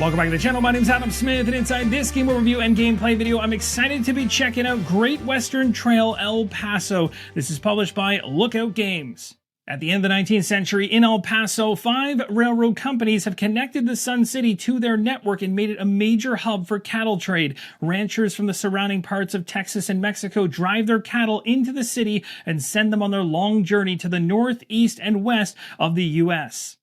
Welcome back to the channel. My name's Adam Smith, and inside this game overview and gameplay video, I'm excited to be checking out Great Western Trail El Paso. This is published by Lookout Games. At the end of the 19th century in El Paso, 5 railroad companies have connected the Sun City to their network and made it a major hub for cattle trade. Ranchers from the surrounding parts of Texas and Mexico drive their cattle into the city and send them on their long journey to the north, east, and west of the U.S.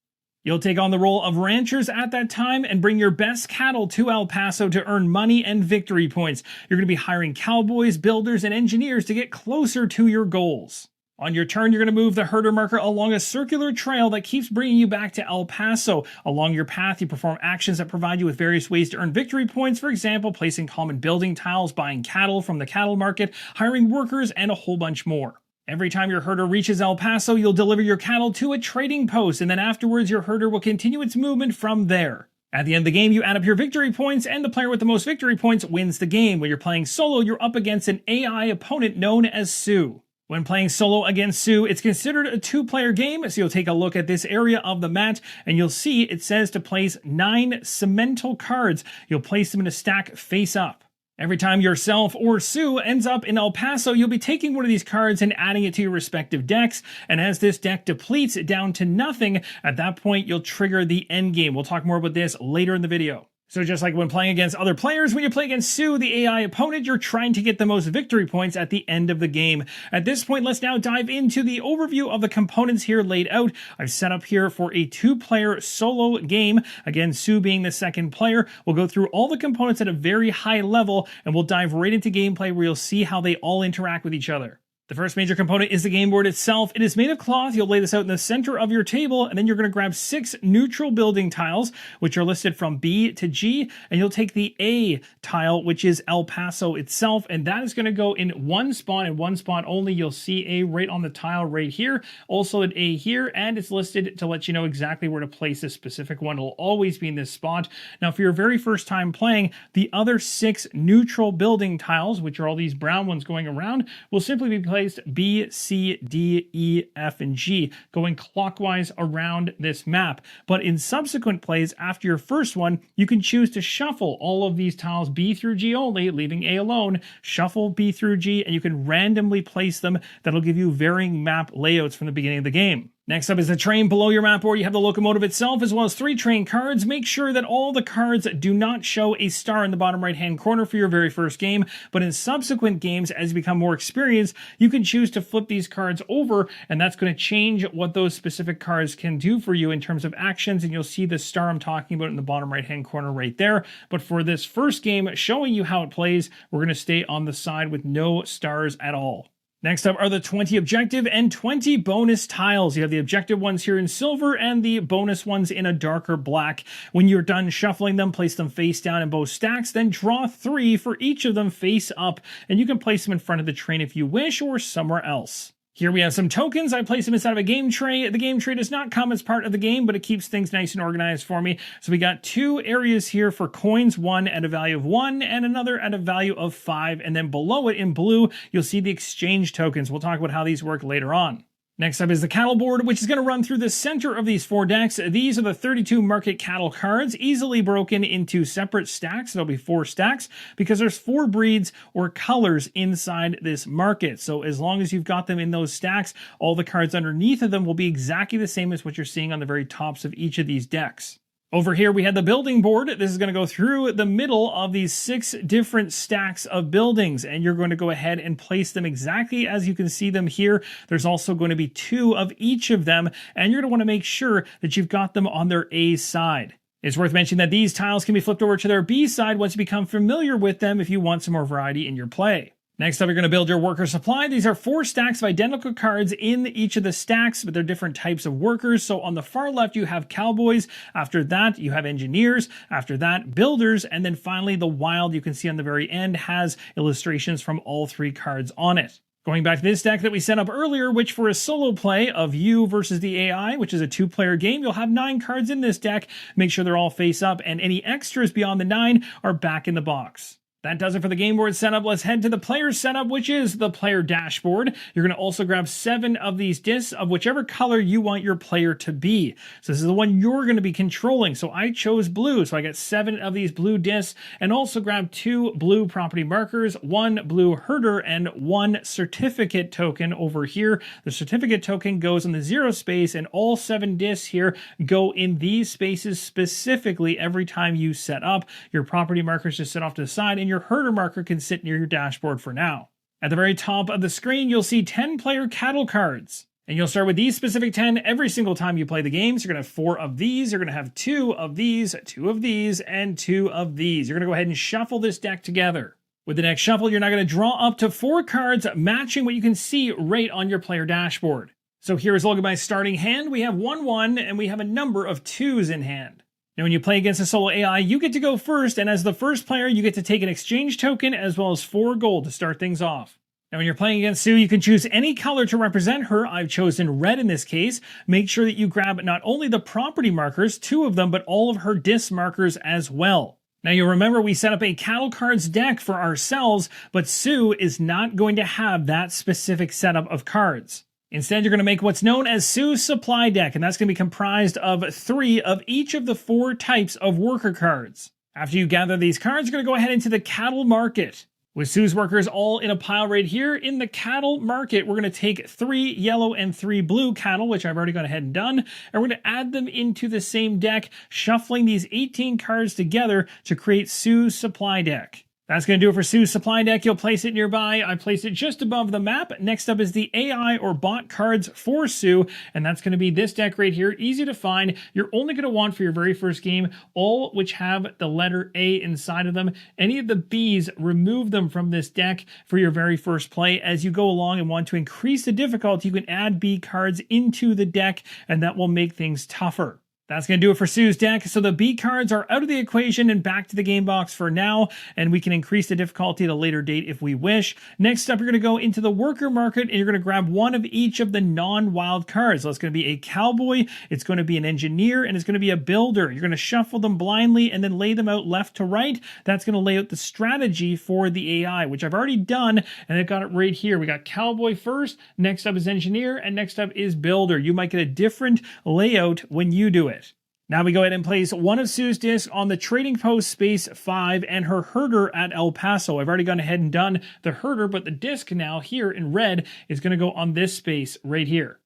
You'll take on the role of ranchers at that time and bring your best cattle to El Paso to earn money and victory points. You're going to be hiring cowboys, builders, and engineers to get closer to your goals. On your turn, you're going to move the herder marker along a circular trail that keeps bringing you back to El Paso. Along your path, you perform actions that provide you with various ways to earn victory points. For example, placing common building tiles, buying cattle from the cattle market, hiring workers, and a whole bunch more. Every time your herder reaches El Paso, you'll deliver your cattle to a trading post, and then afterwards your herder will continue its movement from there. At the end of the game, you add up your victory points, and the player with the most victory points wins the game. When you're playing solo, you're up against an AI opponent known as Sioux. When playing solo against Sioux, it's considered a 2-player game, so you'll take a look at this area of the mat, and you'll see it says to place 9 cemental cards. You'll place them in a stack face up. Every time yourself or Sioux ends up in El Paso, you'll be taking one of these cards and adding it to your respective decks, and as this deck depletes down to nothing, at that point you'll trigger the end game. We'll talk more about this later in the video. So just like when playing against other players, when you play against Sioux, the AI opponent, you're trying to get the most victory points at the end of the game. At this point, let's now dive into the overview of the components here laid out. I've set up here for a 2-player solo game. Again, Sioux being the second player. We'll go through all the components at a very high level, and we'll dive right into gameplay where you'll see how they all interact with each other. The first major component is the game board itself. It is made of cloth. You'll lay this out in the center of your table, and then you're going to grab 6 neutral building tiles, which are listed from B to G, and you'll take the A tile, which is El Paso itself, and that is going to go in one spot and one spot only. You'll see A right on the tile right here, also an A here, and it's listed to let you know exactly where to place this specific one. It'll always be in this spot. Now, for your very first time playing, the other 6 neutral building tiles, which are all these brown ones going around, will simply be placed B, C, D, E, F, and G, going clockwise around this map. But in subsequent plays after your first one, you can choose to shuffle all of these tiles B through G only, leaving A alone, shuffle B through G, and you can randomly place them. That'll give you varying map layouts from the beginning of the game. Next up is the train. Below your map board, you have the locomotive itself, as well as 3 train cards. Make sure that all the cards do not show a star in the bottom right-hand corner for your very first game, but in subsequent games, as you become more experienced, you can choose to flip these cards over, and that's going to change what those specific cards can do for you in terms of actions, and you'll see the star I'm talking about in the bottom right-hand corner right there. But for this first game, showing you how it plays, we're going to stay on the side with no stars at all. Next up are the 20 objective and 20 bonus tiles. You have the objective ones here in silver and the bonus ones in a darker black. When you're done shuffling them, place them face down in both stacks, then draw 3 for each of them face up, and you can place them in front of the train if you wish or somewhere else. Here we have some tokens. I place them inside of a game tray. The game tray does not come as part of the game, but it keeps things nice and organized for me. So we got 2 areas here for coins, one at a value of 1 and another at a value of 5. And then below it in blue, you'll see the exchange tokens. We'll talk about how these work later on. Next up is the cattle board, which is going to run through the center of these 4 decks. These are the 32 market cattle cards, easily broken into separate stacks. There'll be 4 stacks because there's 4 breeds or colors inside this market. So as long as you've got them in those stacks, all the cards underneath of them will be exactly the same as what you're seeing on the very tops of each of these decks. Over here, we had the building board. This is going to go through the middle of these 6 different stacks of buildings, and you're going to go ahead and place them exactly as you can see them here. There's also going to be 2 of each of them, and you're going to want to make sure that you've got them on their A side. It's worth mentioning that these tiles can be flipped over to their B side once you become familiar with them if you want some more variety in your play. Next up, you're going to build your worker supply. These are 4 stacks of identical cards in each of the stacks, but they're different types of workers. So on the far left, you have cowboys. After that, you have engineers. After that, builders. And then finally, the wild you can see on the very end has illustrations from all 3 cards on it. Going back to this deck that we set up earlier, which for a solo play of you versus the AI, which is a 2-player game, you'll have 9 cards in this deck. Make sure they're all face up, and any extras beyond the 9 are back in the box. That does it for the game board setup. Let's head to the player setup, which is the player dashboard. You're going to also grab 7 of these discs of whichever color you want your player to be. So this is the one you're going to be controlling. So I chose blue. So I got 7 of these blue discs and also grab 2 blue property markers, 1 blue herder, and 1 certificate token over here. The certificate token goes in the 0 space, and all 7 discs here go in these spaces specifically every time you set up. Your property markers just sit off to the side, and your herder marker can sit near your dashboard for now. At the very top of the screen, you'll see 10 player cattle cards. And you'll start with these specific 10 every single time you play the game. So you're going to have 4 of these, you're going to have 2 of these, 2 of these, and 2 of these. You're going to go ahead and shuffle this deck together. With the next shuffle, you're now going to draw up to 4 cards matching what you can see right on your player dashboard. So here's a look at my starting hand. We have 1-1, and we have a number of 2s in hand. Now, when you play against a solo AI, you get to go first, and as the first player, you get to take an exchange token as well as 4 gold to start things off. Now, when you're playing against Sue, you can choose any color to represent her. I've chosen red in this case. Make sure that you grab not only the property markers, 2 of them, but all of her disc markers as well. Now, you'll remember we set up a cattle cards deck for ourselves, but Sue is not going to have that specific setup of cards. Instead, you're going to make what's known as Sue's supply deck, and that's going to be comprised of 3 of each of the 4 types of worker cards. After you gather these cards, you're going to go ahead into the cattle market. With Sue's workers all in a pile right here, in the cattle market, we're going to take 3 yellow and 3 blue cattle, which I've already gone ahead and done, and we're going to add them into the same deck, shuffling these 18 cards together to create Sue's supply deck. That's going to do it for Sue's supply deck. You'll place it nearby. I placed it just above the map. Next up is the AI or bot cards for Sue, and that's going to be this deck right here. Easy to find. You're only going to want for your very first game, all which have the letter A inside of them. Any of the Bs, remove them from this deck for your very first play. As you go along and want to increase the difficulty, you can add B cards into the deck, and that will make things tougher. That's going to do it for Sue's deck. So the B cards are out of the equation and back to the game box for now, and we can increase the difficulty at a later date if we wish. Next up, you're going to go into the worker market, and you're going to grab 1 of each of the non-wild cards. So it's going to be a cowboy, it's going to be an engineer, and it's going to be a builder. You're going to shuffle them blindly and then lay them out left to right. That's going to lay out the strategy for the AI, which I've already done, and I've got it right here. We got cowboy first, next up is engineer, and next up is builder. You might get a different layout when you do it. Now we go ahead and place 1 of Sue's discs on the trading post space 5 and her herder at El Paso. I've already gone ahead and done the herder, but the disc now here in red is going to go on this space right here.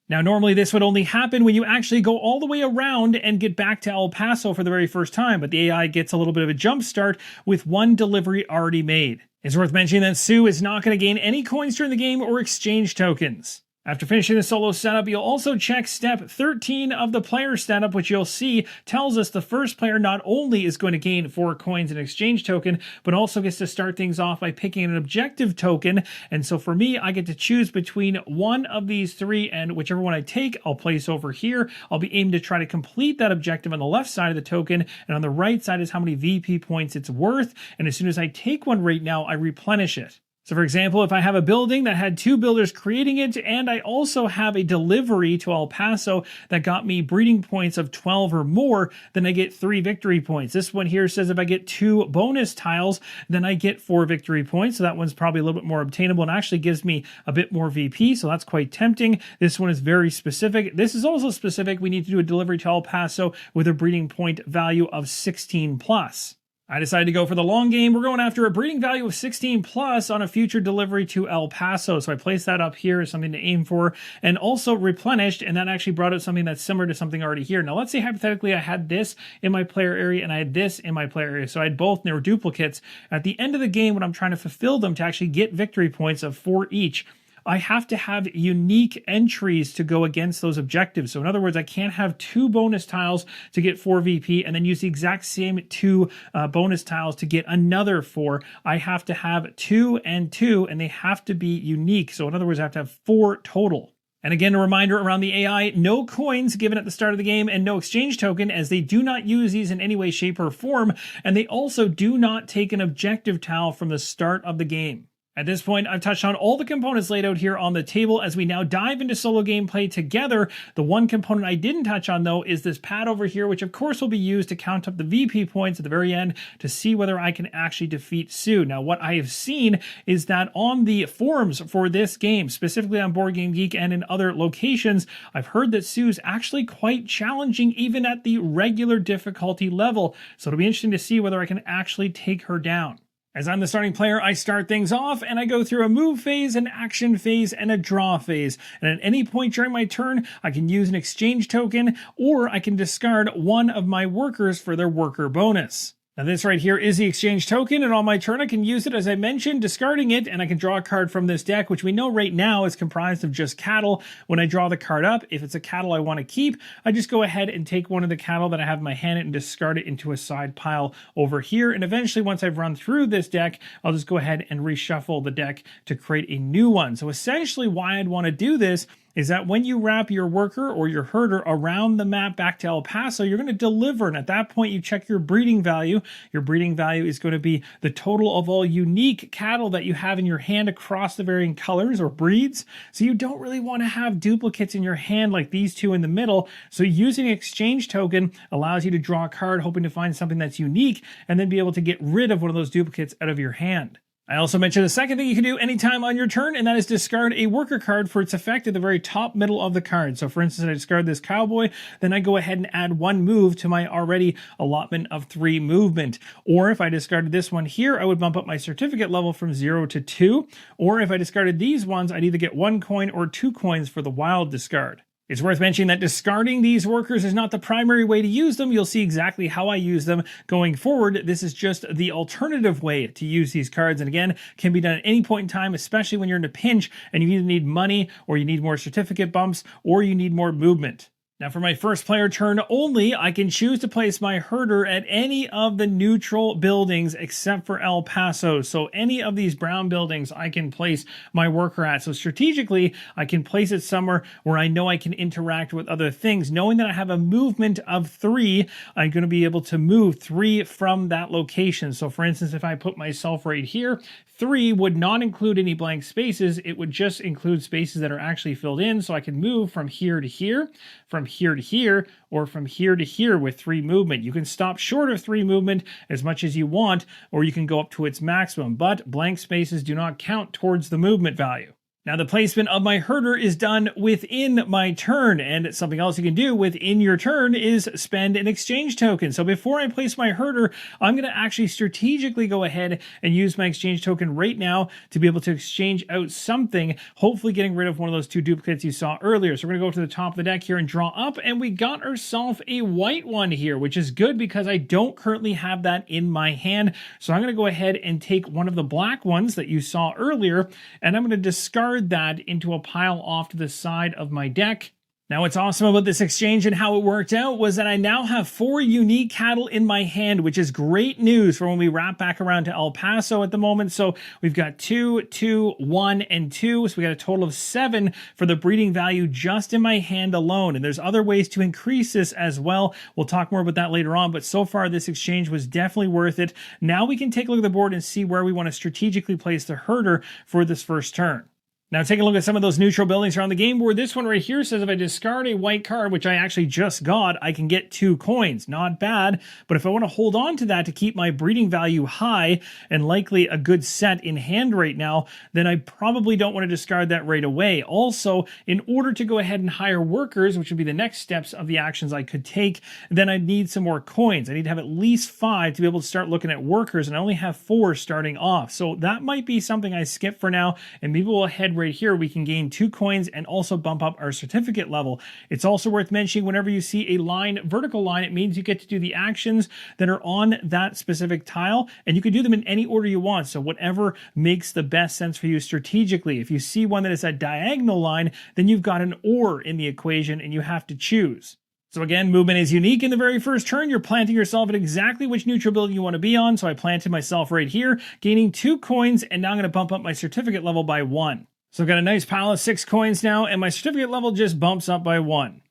Now, normally this would only happen when you actually go all the way around and get back to El Paso for the very first time, but the AI gets a little bit of a jump start with 1 delivery already made. It's worth mentioning that Sue is not going to gain any coins during the game or exchange tokens. After finishing the solo setup, you'll also check step 13 of the player setup, which you'll see tells us the first player not only is going to gain 4 coins and exchange token, but also gets to start things off by picking an objective token. And so for me, I get to choose between 1 of these 3, and whichever one I take, I'll place over here. I'll be aiming to try to complete that objective on the left side of the token, and on the right side is how many VP points it's worth. And as soon as I take one right now, I replenish it. So for example, if I have a building that had 2 builders creating it, and I also have a delivery to El Paso that got me breeding points of 12 or more, then I get 3 victory points. This one here says if I get 2 bonus tiles, then I get 4 victory points. So that one's probably a little bit more obtainable and actually gives me a bit more VP. So that's quite tempting. This one is very specific. This is also specific. We need to do a delivery to El Paso with a breeding point value of 16 plus. I decided to go for the long game. We're going after a breeding value of 16 plus on a future delivery to El Paso. So I placed that up here as something to aim for, and also replenished, and that actually brought out something that's similar to something already here. Now let's say hypothetically I had this in my player area and I had this in my player area. So I had both and they were duplicates. At the end of the game, when I'm trying to fulfill them to actually get victory points of 4 each, I have to have unique entries to go against those objectives. So in other words, I can't have 2 bonus tiles to get 4 VP and then use the exact same 2 bonus tiles to get another 4. I have to have 2 and 2, and they have to be unique. So in other words, I have to have 4 total. And again, a reminder around the AI, no coins given at the start of the game and no exchange token, as they do not use these in any way, shape, or form. And they also do not take an objective tile from the start of the game. At this point, I've touched on all the components laid out here on the table. As we now dive into solo gameplay together, the one component I didn't touch on though is this pad over here, which of course will be used to count up the VP points at the very end to see whether I can actually defeat Sue. Now, what I have seen is that on the forums for this game, specifically on Board Game Geek and in other locations, I've heard that Sue's actually quite challenging even at the regular difficulty level. So it'll be interesting to see whether I can actually take her down. As I'm the starting player, I start things off and I go through a move phase, an action phase, and a draw phase. And at any point during my turn, I can use an exchange token or I can discard one of my workers for their worker bonus. Now this right here is the exchange token, and on my turn I can use it as I mentioned, discarding it, and I can draw a card from this deck, which we know right now is comprised of just cattle. When I draw the card up, if it's a cattle I want to keep, I just go ahead and take one of the cattle that I have in my hand and discard it into a side pile over here. And eventually, once I've run through this deck, I'll just go ahead and reshuffle the deck to create a new one. So essentially why I'd want to do this is that when you wrap your worker or your herder around the map back to El Paso, you're going to deliver. And at that point, you check your breeding value. Your breeding value is going to be the total of all unique cattle that you have in your hand across the varying colors or breeds. So you don't really want to have duplicates in your hand like these two in the middle. So using an exchange token allows you to draw a card, hoping to find something that's unique, and then be able to get rid of one of those duplicates out of your hand. I also mentioned the second thing you can do anytime on your turn, and that is discard a worker card for its effect at the very top middle of the card. So for instance, I discard this cowboy, then I go ahead and add one move to my already allotment of 3 movement. Or if I discarded this one here, I would bump up my certificate level from 0 to 2. Or if I discarded these ones, I'd either get 1 coin or 2 coins for the wild discard. It's worth mentioning that discarding these workers is not the primary way to use them. You'll see exactly how I use them going forward. This is just the alternative way to use these cards. And again, can be done at any point in time, especially when you're in a pinch and you either need money or you need more certificate bumps or you need more movement. Now for my first player turn only, I can choose to place my herder at any of the neutral buildings except for El Paso. So any of these brown buildings I can place my worker at. So strategically, I can place it somewhere where I know I can interact with other things. Knowing that I have a movement of 3, I'm going to be able to move 3 from that location. So for instance, if I put myself right here, 3 would not include any blank spaces. It would just include spaces that are actually filled in. So I can move from here to here, from here to here, or from here to here with 3 movement. You can stop short of 3 movement as much as you want, or you can go up to its maximum, but blank spaces do not count towards the movement value. Now the placement of my herder is done within my turn, and something else you can do within your turn is spend an exchange token. So before I place my herder, I'm going to actually strategically go ahead and use my exchange token right now to be able to exchange out something, hopefully getting rid of one of those 2 duplicates you saw earlier. So we're going to go to the top of the deck here and draw up, and we got ourselves a white one here, which is good because I don't currently have that in my hand. So I'm going to go ahead and take one of the black ones that you saw earlier, and I'm going to discard that into a pile off to the side of my deck. Now what's awesome about this exchange and how it worked out was that I now have 4 unique cattle in my hand, which is great news for when we wrap back around to El Paso at the moment. So we've got 2, 2, 1, and 2. So we got a total of 7 for the breeding value just in my hand alone. And there's other ways to increase this as well. We'll talk more about that later on, but so far this exchange was definitely worth it. Now we can take a look at the board and see where we want to strategically place the herder for this first turn. Now take a look at some of those neutral buildings around the game board. This one right here says if I discard a white card, which I actually just got, I can get 2 coins. Not bad, but if I want to hold on to that to keep my breeding value high and likely a good set in hand right now, then I probably don't want to discard that right away. Also, in order to go ahead and hire workers, which would be the next steps of the actions I could take, then I'd need some more coins. I need to have at least 5 to be able to start looking at workers, and I only have 4 starting off. So that might be something I skip for now, and maybe we'll head right here. We can gain 2 coins and also bump up our certificate level. It's also worth mentioning whenever you see a line, vertical line, it means you get to do the actions that are on that specific tile, and you can do them in any order you want. So whatever makes the best sense for you strategically. If you see one that is a diagonal line, then you've got an or in the equation and you have to choose. So again, movement is unique in the very first turn. You're planting yourself at exactly which neutral building you want to be on. So I planted myself right here, gaining 2 coins, and now I'm going to bump up my certificate level by 1. So I've got a nice pile of 6 coins now, and my certificate level just bumps up by 1.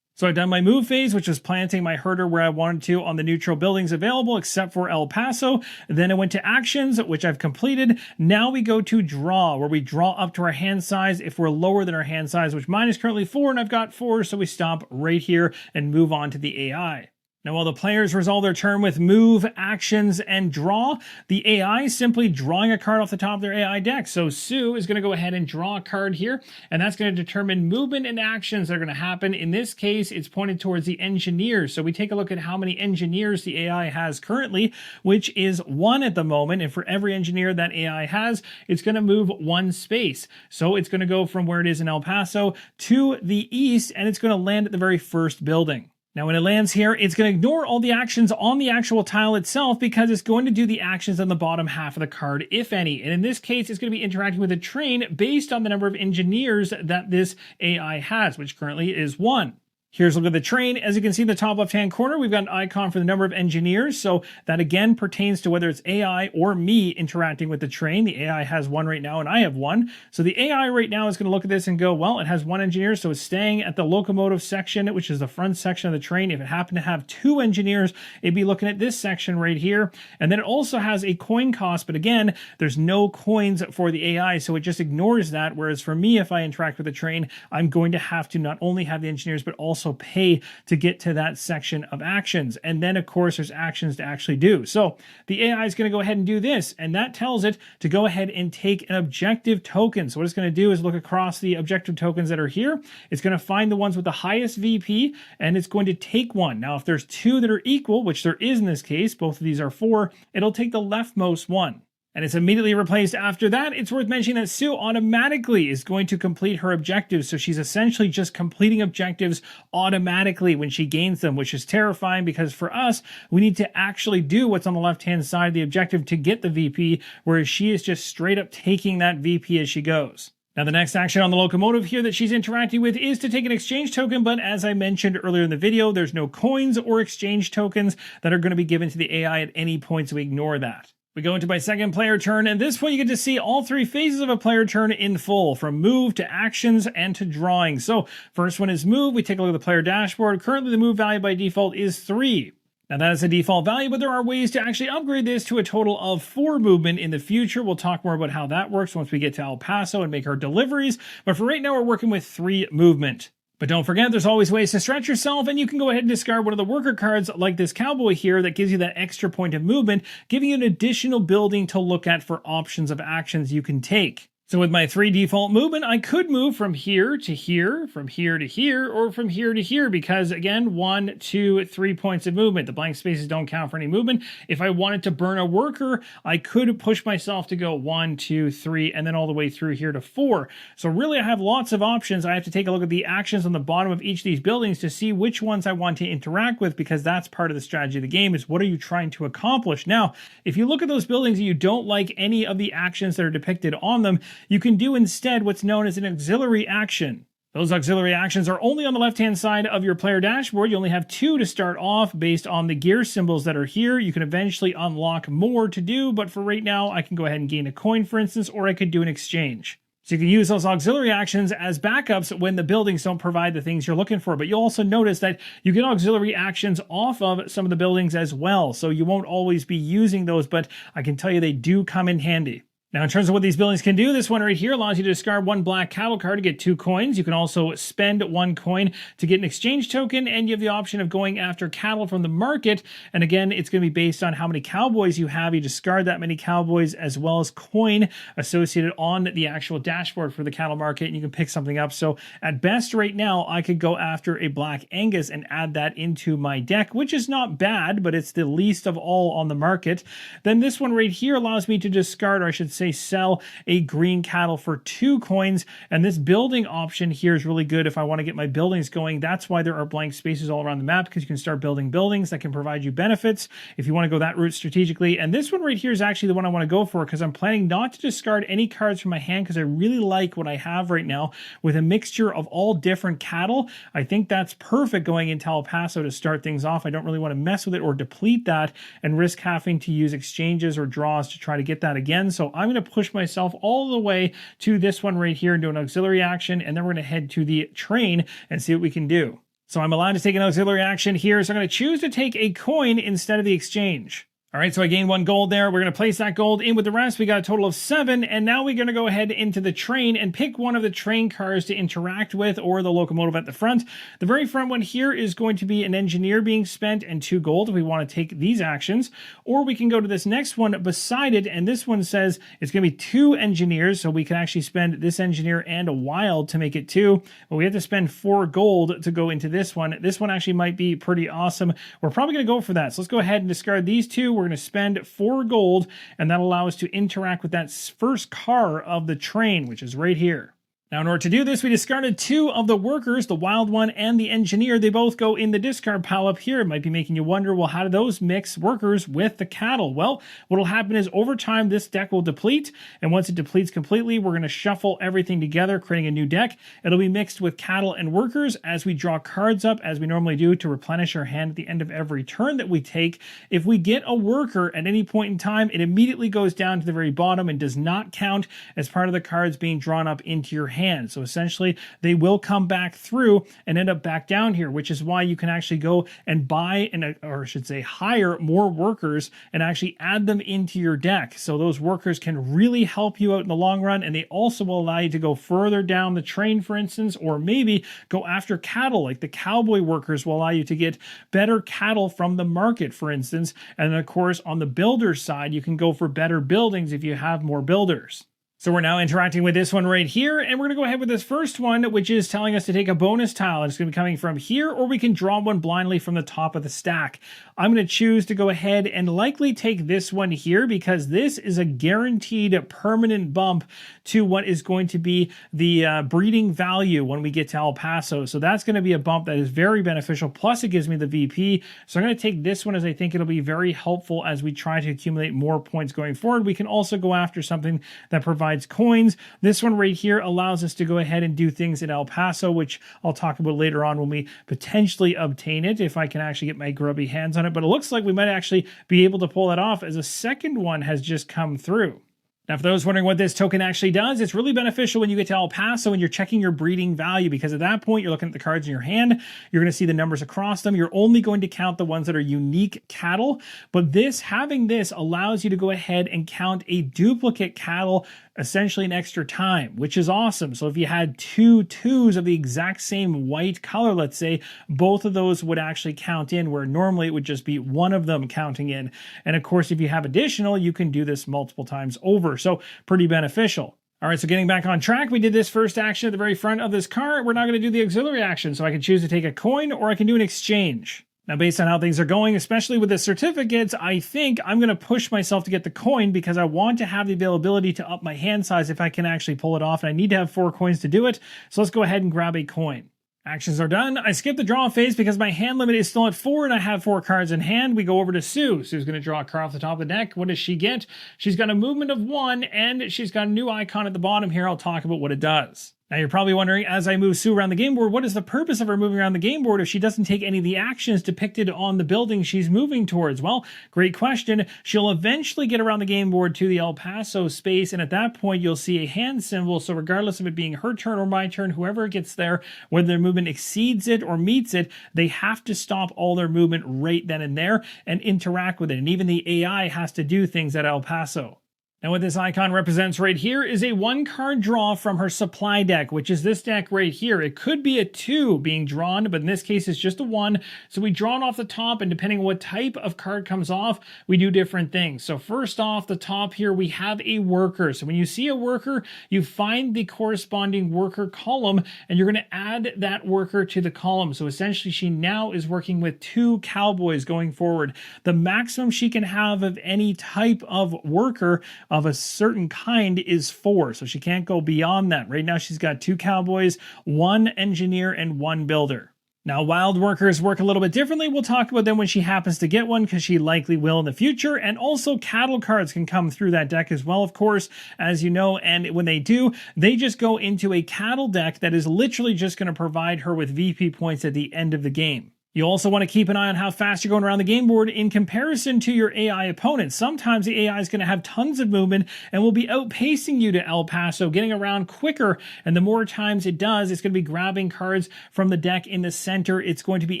So I've done my move phase, which was planting my herder where I wanted to on the neutral buildings available, except for El Paso. Then I went to actions, which I've completed. Now we go to draw, where we draw up to our hand size if we're lower than our hand size, which mine is currently 4 and I've got 4. So we stop right here and move on to the AI. Now, while the players resolve their turn with move, actions, and draw, the AI is simply drawing a card off the top of their AI deck. So Sue is going to go ahead and draw a card here, and that's going to determine movement and actions that are going to happen. In this case, it's pointed towards the engineers. So we take a look at how many engineers the AI has currently, which is 1 at the moment. And for every engineer that AI has, it's going to move 1 space. So it's going to go from where it is in El Paso to the east, and it's going to land at the very first building. Now, when it lands here, it's going to ignore all the actions on the actual tile itself because it's going to do the actions on the bottom half of the card, if any. And in this case, it's going to be interacting with a train based on the number of engineers that this AI has, which currently is 1. Here's a look at the train. As you can see in the top left-hand corner, we've got an icon for the number of engineers. So that again pertains to whether it's AI or me interacting with the train. The AI has 1 right now and I have 1. So the AI right now is going to look at this and go, well, it has 1 engineer. So it's staying at the locomotive section, which is the front section of the train. If it happened to have 2 engineers, it'd be looking at this section right here. And then it also has a coin cost. But again, there's no coins for the AI. So it just ignores that. Whereas for me, if I interact with the train, I'm going to have to not only have the engineers, but also pay to get to that section of actions. And then of course there's actions to actually do. So the AI is going to go ahead and do this, and that tells it to go ahead and take an objective token. So what it's going to do is look across the objective tokens that are here. It's going to find the ones with the highest VP, and it's going to take one. Now if there's 2 that are equal, which there is in this case, both of these are 4, it'll take the leftmost one. And it's immediately replaced after that. It's worth mentioning that Sue automatically is going to complete her objectives. So she's essentially just completing objectives automatically when she gains them, which is terrifying because for us, we need to actually do what's on the left-hand side of the objective to get the VP, whereas she is just straight up taking that VP as she goes. Now, the next action on the locomotive here that she's interacting with is to take an exchange token, but as I mentioned earlier in the video, there's no coins or exchange tokens that are going to be given to the AI at any point, so we ignore that. We go into my second player turn, and this point you get to see all 3 phases of a player turn in full, from move to actions and to drawing. So first one is move. We take a look at the player dashboard. Currently the move value by default is 3. Now that is a default value, but there are ways to actually upgrade this to a total of 4 movement in the future. We'll talk more about how that works once we get to El Paso and make our deliveries. But for right now, we're working with 3 movement. But don't forget, there's always ways to stretch yourself, and you can go ahead and discard one of the worker cards like this cowboy here that gives you that extra point of movement, giving you an additional building to look at for options of actions you can take. So with my 3 default movement, I could move from here to here, from here to here, or from here to here, because again, 1, 2, 3 points of movement. The blank spaces don't count for any movement. If I wanted to burn a worker, I could push myself to go 1, 2, 3, and then all the way through here to 4. So really, I have lots of options. I have to take a look at the actions on the bottom of each of these buildings to see which ones I want to interact with, because that's part of the strategy of the game, is what are you trying to accomplish? Now, if you look at those buildings and you don't like any of the actions that are depicted on them, you can do instead what's known as an auxiliary action. Those auxiliary actions are only on the left-hand side of your player dashboard. You only have 2 to start off based on the gear symbols that are here. You can eventually unlock more to do, but for right now, I can go ahead and gain a coin, for instance, or I could do an exchange. So you can use those auxiliary actions as backups when the buildings don't provide the things you're looking for. But you'll also notice that you get auxiliary actions off of some of the buildings as well. So you won't always be using those, but I can tell you they do come in handy. Now, in terms of what these buildings can do, this one right here allows you to discard 1 black cattle card to get 2 coins. You can also spend 1 coin to get an exchange token, and you have the option of going after cattle from the market. And again, it's going to be based on how many cowboys you have. You discard that many cowboys as well as coin associated on the actual dashboard for the cattle market, and you can pick something up. So at best right now, I could go after a black Angus and add that into my deck, which is not bad, but it's the least of all on the market. Then this one right here allows me to discard, or I should say sell, a green cattle for 2 coins. And this building option here is really good if I want to get my buildings going. That's why there are blank spaces all around the map, because you can start building buildings that can provide you benefits if you want to go that route strategically. And this one right here is actually the one I want to go for, because I'm planning not to discard any cards from my hand, because I really like what I have right now with a mixture of all different cattle. I think that's perfect going into El Paso to start things off. I don't really want to mess with it or deplete that and risk having to use exchanges or draws to try to get that again. So I'm going to push myself all the way to this one right here and do an auxiliary action, and then we're going to head to the train and see what we can do. So I'm allowed to take an auxiliary action here, so I'm going to choose to take a coin instead of the exchange. All right, so I gained 1 gold there. We're going to place that gold in with the rest. We got a total of 7, and now we're going to go ahead into the train and pick one of the train cars to interact with, or the locomotive at the front. The very front one here is going to be an engineer being spent and 2 gold if we want to take these actions. Or we can go to this next one beside it, and this one says it's going to be 2 engineers, so we can actually spend this engineer and a wild to make it 2. But we have to spend 4 gold to go into this one. This one actually might be pretty awesome. We're probably going to go for that. So let's go ahead and discard these 2. We're going to spend 4 gold, and that'll allow us to interact with that first car of the train, which is right here. Now, in order to do this, we discarded 2 of the workers, the wild one and the engineer. They both go in the discard pile up here. It might be making you wonder, well, how do those mix workers with the cattle? Well, what will happen is over time, this deck will deplete. And once it depletes completely, we're going to shuffle everything together, creating a new deck. It'll be mixed with cattle and workers as we draw cards up, as we normally do, to replenish our hand at the end of every turn that we take. If we get a worker at any point in time, it immediately goes down to the very bottom and does not count as part of the cards being drawn up into your hand. So essentially, they will come back through and end up back down here, which is why you can actually go and buy, or I should say hire more workers and actually add them into your deck. So those workers can really help you out in the long run, and they also will allow you to go further down the train, for instance, or maybe go after cattle, like the cowboy workers will allow you to get better cattle from the market, for instance. And then, of course, on the builder side, you can go for better buildings if you have more builders. So we're now interacting with this one right here, and we're going to go ahead with this first one, which is telling us to take a bonus tile. It's going to be coming from here, or we can draw one blindly from the top of the stack. I'm going to choose to go ahead and likely take this one here, because this is a guaranteed permanent bump to what is going to be the breeding value when we get to El Paso. So that's going to be a bump that is very beneficial, plus it gives me the VP. So I'm going to take this one, as I think it'll be very helpful as we try to accumulate more points going forward. We can also go after something that provides coins. This one right here allows us to go ahead and do things in El Paso, which I'll talk about later on when we potentially obtain it, if I can actually get my grubby hands on it. But it looks like we might actually be able to pull that off, as a second one has just come through. Now, for those wondering what this token actually does, it's really beneficial when you get to El Paso and you're checking your breeding value, because at that point, you're looking at the cards in your hand, you're going to see the numbers across them. You're only going to count the ones that are unique cattle, but having this allows you to go ahead and count a duplicate cattle essentially an extra time, which is awesome. So if you had 2 2s of the exact same white color, let's say, both of those would actually count in, where normally it would just be one of them counting in. And of course, if you have additional, you can do this multiple times over. So pretty beneficial. All right, so getting back on track, we did this first action at the very front of this car. We're now going to do the auxiliary action. So I can choose to take a coin, or I can do an exchange. Now, based on how things are going, especially with the certificates, I think I'm going to push myself to get the coin, because I want to have the availability to up my hand size if I can actually pull it off. And I need to have 4 coins to do it. So let's go ahead and grab a coin. Actions are done. I skipped the draw phase because my hand limit is still at 4 and I have 4 cards in hand. We go over to Sue. Sue's going to draw a card off the top of the deck. What does she get? She's got a movement of 1, and she's got a new icon at the bottom here. I'll talk about what it does. Now, you're probably wondering, as I move Sue around the game board, what is the purpose of her moving around the game board if she doesn't take any of the actions depicted on the building she's moving towards? Well, great question. She'll eventually get around the game board to the El Paso space, and at that point, you'll see a hand symbol. So regardless of it being her turn or my turn, whoever gets there, whether their movement exceeds it or meets it, they have to stop all their movement right then and there and interact with it. And even the AI has to do things at El Paso. Now, what this icon represents right here is a 1-card draw from her supply deck, which is this deck right here. It could be a 2 being drawn, but in this case, it's just a 1. So we draw it off the top, and depending on what type of card comes off, we do different things. So first off the top here, we have a worker. So when you see a worker, you find the corresponding worker column, and you're going to add that worker to the column. So essentially, she now is working with 2 cowboys going forward. The maximum she can have of any type of worker of a certain kind is 4, so she can't go beyond that. Right now she's got 2 cowboys, 1 engineer, and 1 builder. Now, wild workers work a little bit differently. We'll talk about them when she happens to get one, because she likely will in the future. And also cattle cards can come through that deck as well, of course, as you know. And when they do, they just go into a cattle deck that is literally just going to provide her with VP points at the end of the game. You also want to keep an eye on how fast you're going around the game board in comparison to your AI opponent. Sometimes the AI is going to have tons of movement and will be outpacing you to El Paso, getting around quicker. And the more times it does, it's going to be grabbing cards from the deck in the center. It's going to be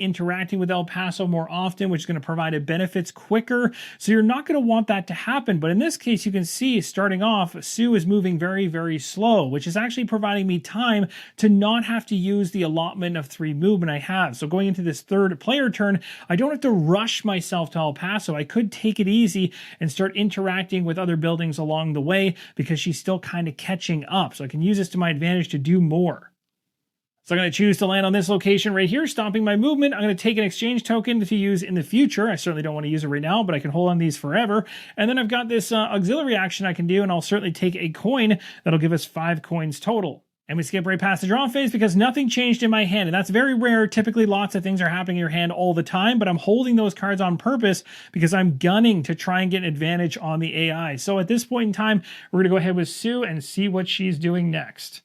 interacting with El Paso more often, which is going to provide it benefits quicker. So you're not going to want that to happen. But in this case, you can see starting off, Sue is moving very, very slow, which is actually providing me time to not have to use the allotment of 3 movement I have. So going into this third player turn, I don't have to rush myself to El Paso. I could take it easy and start interacting with other buildings along the way because she's still kind of catching up. So I can use this to my advantage to do more. So I'm going to choose to land on this location right here, stopping my movement. I'm going to take an exchange token to use in the future. I certainly don't want to use it right now, but I can hold on these forever. And then I've got this auxiliary action I can do, and I'll certainly take a coin. That'll give us 5 coins total. And we skip right past the draw phase because nothing changed in my hand. And that's very rare. Typically, lots of things are happening in your hand all the time, but I'm holding those cards on purpose because I'm gunning to try and get an advantage on the AI. So at this point in time, we're going to go ahead with Sue and see what she's doing next.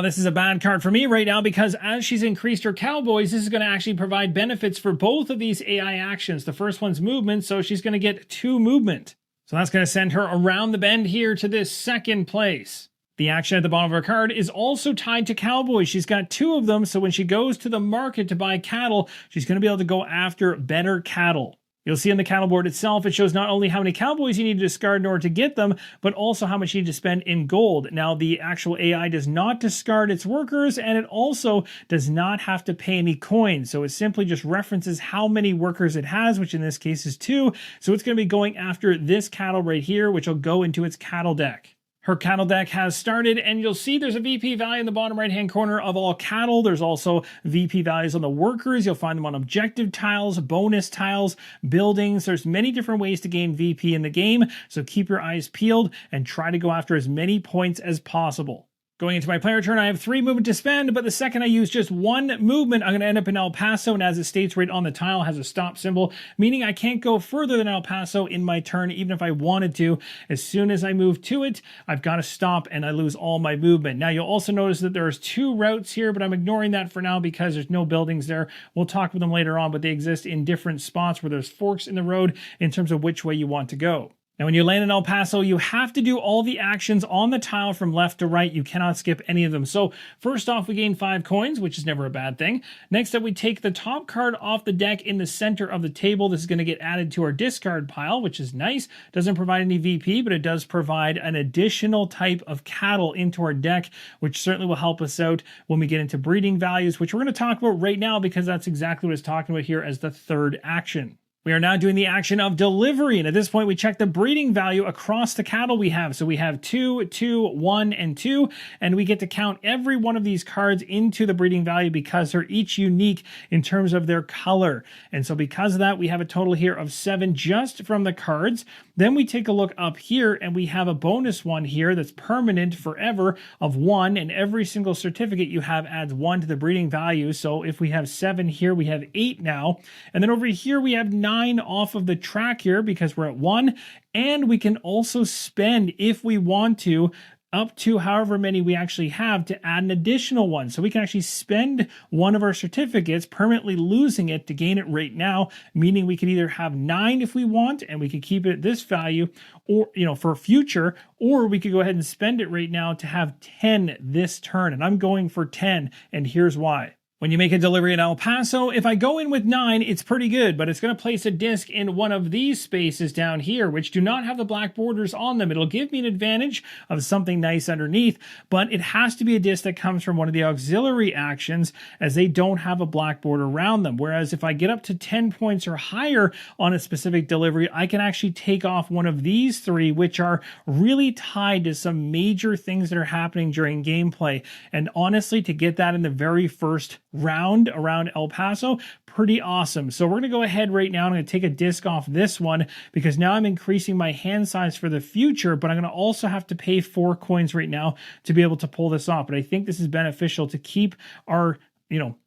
This is a bad card for me right now because as she's increased her cowboys, this is going to actually provide benefits for both of these AI actions. The first one's movement, so she's going to get 2 movement. So that's going to send her around the bend here to this second place. The action at the bottom of her card is also tied to cowboys. She's got 2 of them, so when she goes to the market to buy cattle, she's going to be able to go after better cattle. You'll see on the cattle board itself, it shows not only how many cowboys you need to discard in order to get them, but also how much you need to spend in gold. Now, the actual AI does not discard its workers, and it also does not have to pay any coins. So it simply just references how many workers it has, which in this case is 2. So it's going to be going after this cattle right here, which will go into its cattle deck. Her cattle deck has started, and you'll see there's a VP value in the bottom right-hand corner of all cattle. There's also VP values on the workers. You'll find them on objective tiles, bonus tiles, buildings. There's many different ways to gain VP in the game, so keep your eyes peeled and try to go after as many points as possible. Going into my player turn, I have 3 movement to spend, but the second I use just 1 movement, I'm going to end up in El Paso, and as it states right on the tile, has a stop symbol, meaning I can't go further than El Paso in my turn, even if I wanted to. As soon as I move to it, I've got to stop, and I lose all my movement. Now, you'll also notice that there's 2 routes here, but I'm ignoring that for now because there's no buildings there. We'll talk about them later on, but they exist in different spots where there's forks in the road in terms of which way you want to go. Now, when you land in El Paso, you have to do all the actions on the tile from left to right. You cannot skip any of them. So first off, we gain 5 coins, which is never a bad thing. Next up, we take the top card off the deck in the center of the table. This is going to get added to our discard pile, which is nice. Doesn't provide any VP, but it does provide an additional type of cattle into our deck, which certainly will help us out when we get into breeding values, which we're going to talk about right now because that's exactly what it's talking about here as the third action. We are now doing the action of delivery, and at this point we check the breeding value across the cattle we have. So we have 2, 2, 1, and 2, and we get to count every one of these cards into the breeding value because they're each unique in terms of their color. And so because of that, we have a total here of 7 just from the cards. Then we take a look up here, and we have a bonus one here that's permanent forever of 1, and every single certificate you have adds 1 to the breeding value. So if we have 7 here, we have 8 now. And then over here, we have 9 off of the track here because we're at 1, and we can also spend if we want to up to however many we actually have to add an additional one. So we can actually spend one of our certificates, permanently losing it to gain it right now, meaning we could either have 9 if we want, and we could keep it at this value, or, for future, or we could go ahead and spend it right now to have 10 this turn. And I'm going for 10, and here's why. When you make a delivery in El Paso, if I go in with 9, it's pretty good, but it's going to place a disc in one of these spaces down here, which do not have the black borders on them. It'll give me an advantage of something nice underneath, but it has to be a disc that comes from one of the auxiliary actions, as they don't have a black border around them. Whereas if I get up to 10 points or higher on a specific delivery, I can actually take off one of these 3, which are really tied to some major things that are happening during gameplay. And honestly, to get that in the very first round around El Paso, pretty awesome. So we're going to go ahead right now. I'm going to take a disc off this one because now I'm increasing my hand size for the future, but I'm going to also have to pay 4 coins right now to be able to pull this off. But I think this is beneficial to keep our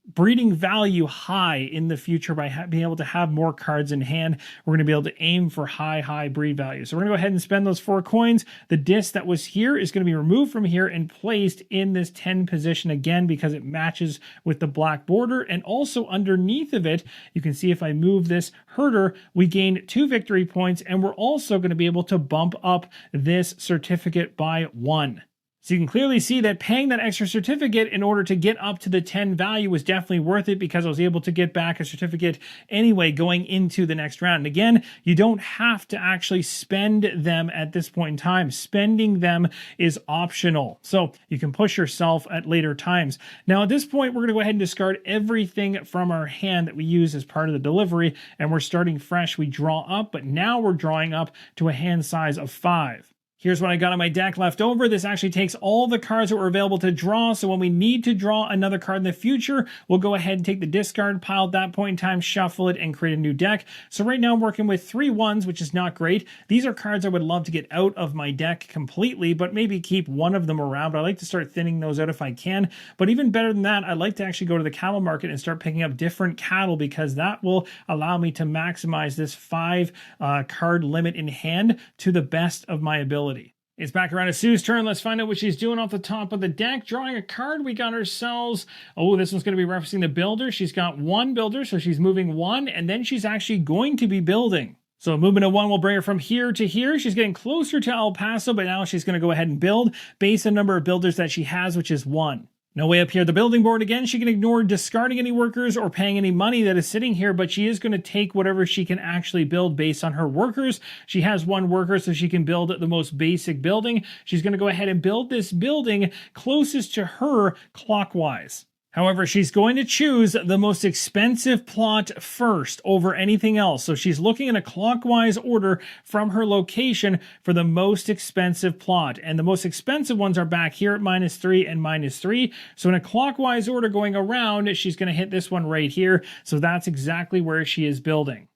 breeding value high in the future by being able to have more cards in hand. We're going to be able to aim for high breed value. So we're going to go ahead and spend those 4 coins. The disc that was here is going to be removed from here and placed in this 10 position again because it matches with the black border. And also underneath of it, you can see if I move this herder, we gain 2 victory points, and we're also going to be able to bump up this certificate by 1. So you can clearly see that paying that extra certificate in order to get up to the 10 value was definitely worth it because I was able to get back a certificate anyway going into the next round. And again, you don't have to actually spend them at this point in time. Spending them is optional. So you can push yourself at later times. Now at this point, we're going to go ahead and discard everything from our hand that we use as part of the delivery. And we're starting fresh. We draw up, but now we're drawing up to a hand size of 5. Here's what I got on my deck left over. This actually takes all the cards that were available to draw. So when we need to draw another card in the future, we'll go ahead and take the discard pile at that point in time, shuffle it, and create a new deck. So right now I'm working with 3 ones, which is not great. These are cards I would love to get out of my deck completely, but maybe keep one of them around. But I like to start thinning those out if I can. But even better than that, I'd like to actually go to the cattle market and start picking up different cattle because that will allow me to maximize this 5 card limit in hand to the best of my ability. It's back around to Sue's turn. Let's find out what she's doing off the top of the deck. Drawing a card, we got ourselves... Oh, this one's going to be referencing the builder. She's got 1 builder, so she's moving 1, and then she's actually going to be building. So movement of 1 will bring her from here to here. She's getting closer to El Paso, but now she's going to go ahead and build based on the number of builders that she has, which is 1. No way up here, the building board again. She can ignore discarding any workers or paying any money that is sitting here, but she is going to take whatever she can actually build based on her workers. She has 1 worker, so she can build the most basic building. She's going to go ahead and build this building closest to her clockwise. However, she's going to choose the most expensive plot first over anything else. So she's looking in a clockwise order from her location for the most expensive plot. And the most expensive ones are back here at -3 and -3. So in a clockwise order going around, she's going to hit this one right here. So that's exactly where she is building.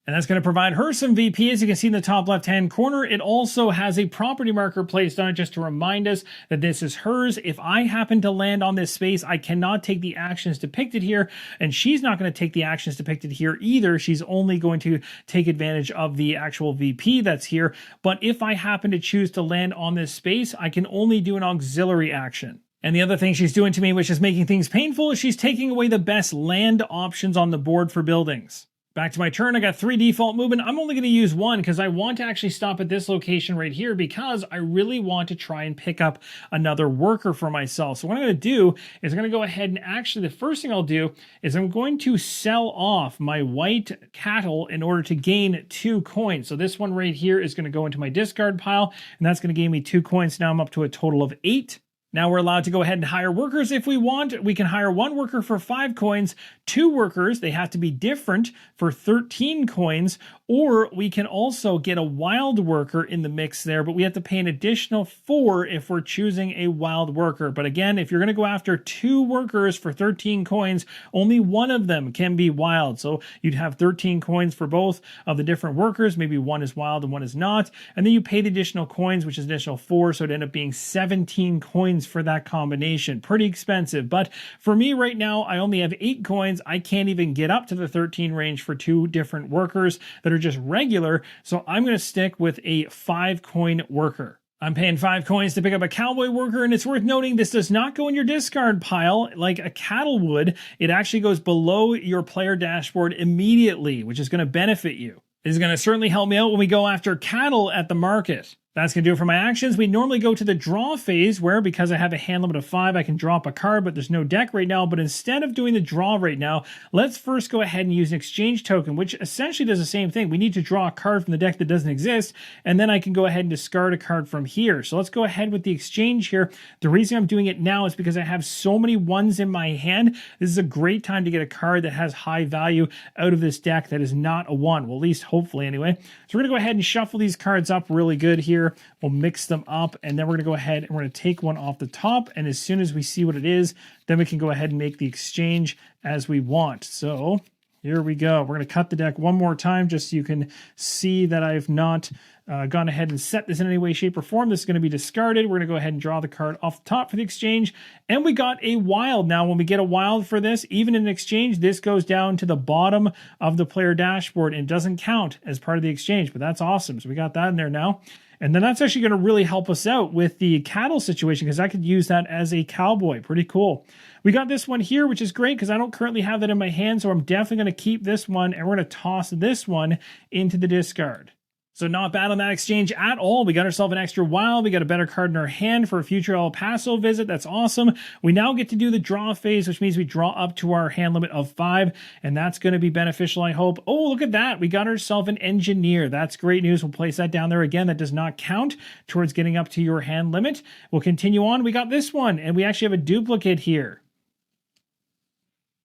And that's going to provide her some VP. As you can see in the top left-hand corner, it also has a property marker placed on it just to remind us that this is hers. If I happen to land on this space, I cannot take the actions depicted here, and she's not going to take the actions depicted here either. She's only going to take advantage of the actual VP that's here. But if I happen to choose to land on this space, I can only do an auxiliary action. And the other thing she's doing to me, which is making things painful, is she's taking away the best land options on the board for buildings. Back to my turn, I got 3 default movement. I'm only going to use 1 because I want to actually stop at this location right here because I really want to try and pick up another worker for myself. So what I'm going to do is I'm going to go ahead and actually the first thing I'll do is I'm going to sell off my white cattle in order to gain 2 coins. So this one right here is going to go into my discard pile, and that's going to gain me 2 coins. Now I'm up to a total of 8. Now we're allowed to go ahead and hire workers if we want. We can hire 1 worker for 5 coins, 2 workers, they have to be different, for 13 coins, or we can also get a wild worker in the mix there, but we have to pay an additional 4 if we're choosing a wild worker. But again, if you're going to go after 2 workers for 13 coins, only 1 of them can be wild. So you'd have 13 coins for both of the different workers. Maybe 1 is wild and 1 is not. And then you pay the additional coins, which is additional 4, so it'd end up being 17 coins for that combination. Pretty expensive, but for me right now, I only have 8 coins. I can't even get up to the 13 range for 2 different workers that are just regular, so I'm going to stick with a 5 coin worker. I'm paying 5 coins to pick up a cowboy worker, and it's worth noting this does not go in your discard pile like a cattle would. It actually goes below your player dashboard immediately, which is going to benefit you. This is going to certainly help me out when we go after cattle at the market. That's going to do it for my actions. We normally go to the draw phase where, because I have a hand limit of 5, I can drop a card, but there's no deck right now. But instead of doing the draw right now, let's first go ahead and use an exchange token, which essentially does the same thing. We need to draw a card from the deck that doesn't exist, and then I can go ahead and discard a card from here. So let's go ahead with the exchange here. The reason I'm doing it now is because I have so many 1s in my hand. This is a great time to get a card that has high value out of this deck that is not a 1. Well, at least hopefully anyway. So we're going to go ahead and shuffle these cards up really good here. We'll mix them up, and then we're going to go ahead and we're going to take one off the top, and as soon as we see what it is, then we can go ahead and make the exchange as we want. So here we go. We're going to cut the deck one more time just so you can see that I've not gone ahead and set this in any way, shape, or form. This is going to be discarded. We're going to go ahead and draw the card off the top for the exchange. And we got a wild. Now, when we get a wild for this, even in an exchange, this goes down to the bottom of the player dashboard and doesn't count as part of the exchange, but that's awesome. So we got that in there now. And then that's actually going to really help us out with the cattle situation, because I could use that as a cowboy. Pretty cool. We got this one here, which is great because I don't currently have that in my hand, so I'm definitely going to keep this one, and we're going to toss this one into the discard. So not bad on that exchange at all. We got ourselves an extra wild. We got a better card in our hand for a future El Paso visit. That's awesome. We now get to do the draw phase, which means we draw up to our hand limit of 5, and that's going to be beneficial, I hope. Oh, look at that. We got ourselves an engineer. That's great news. We'll place that down there again. That does not count towards getting up to your hand limit. We'll continue on. We got this one, and we actually have a duplicate here.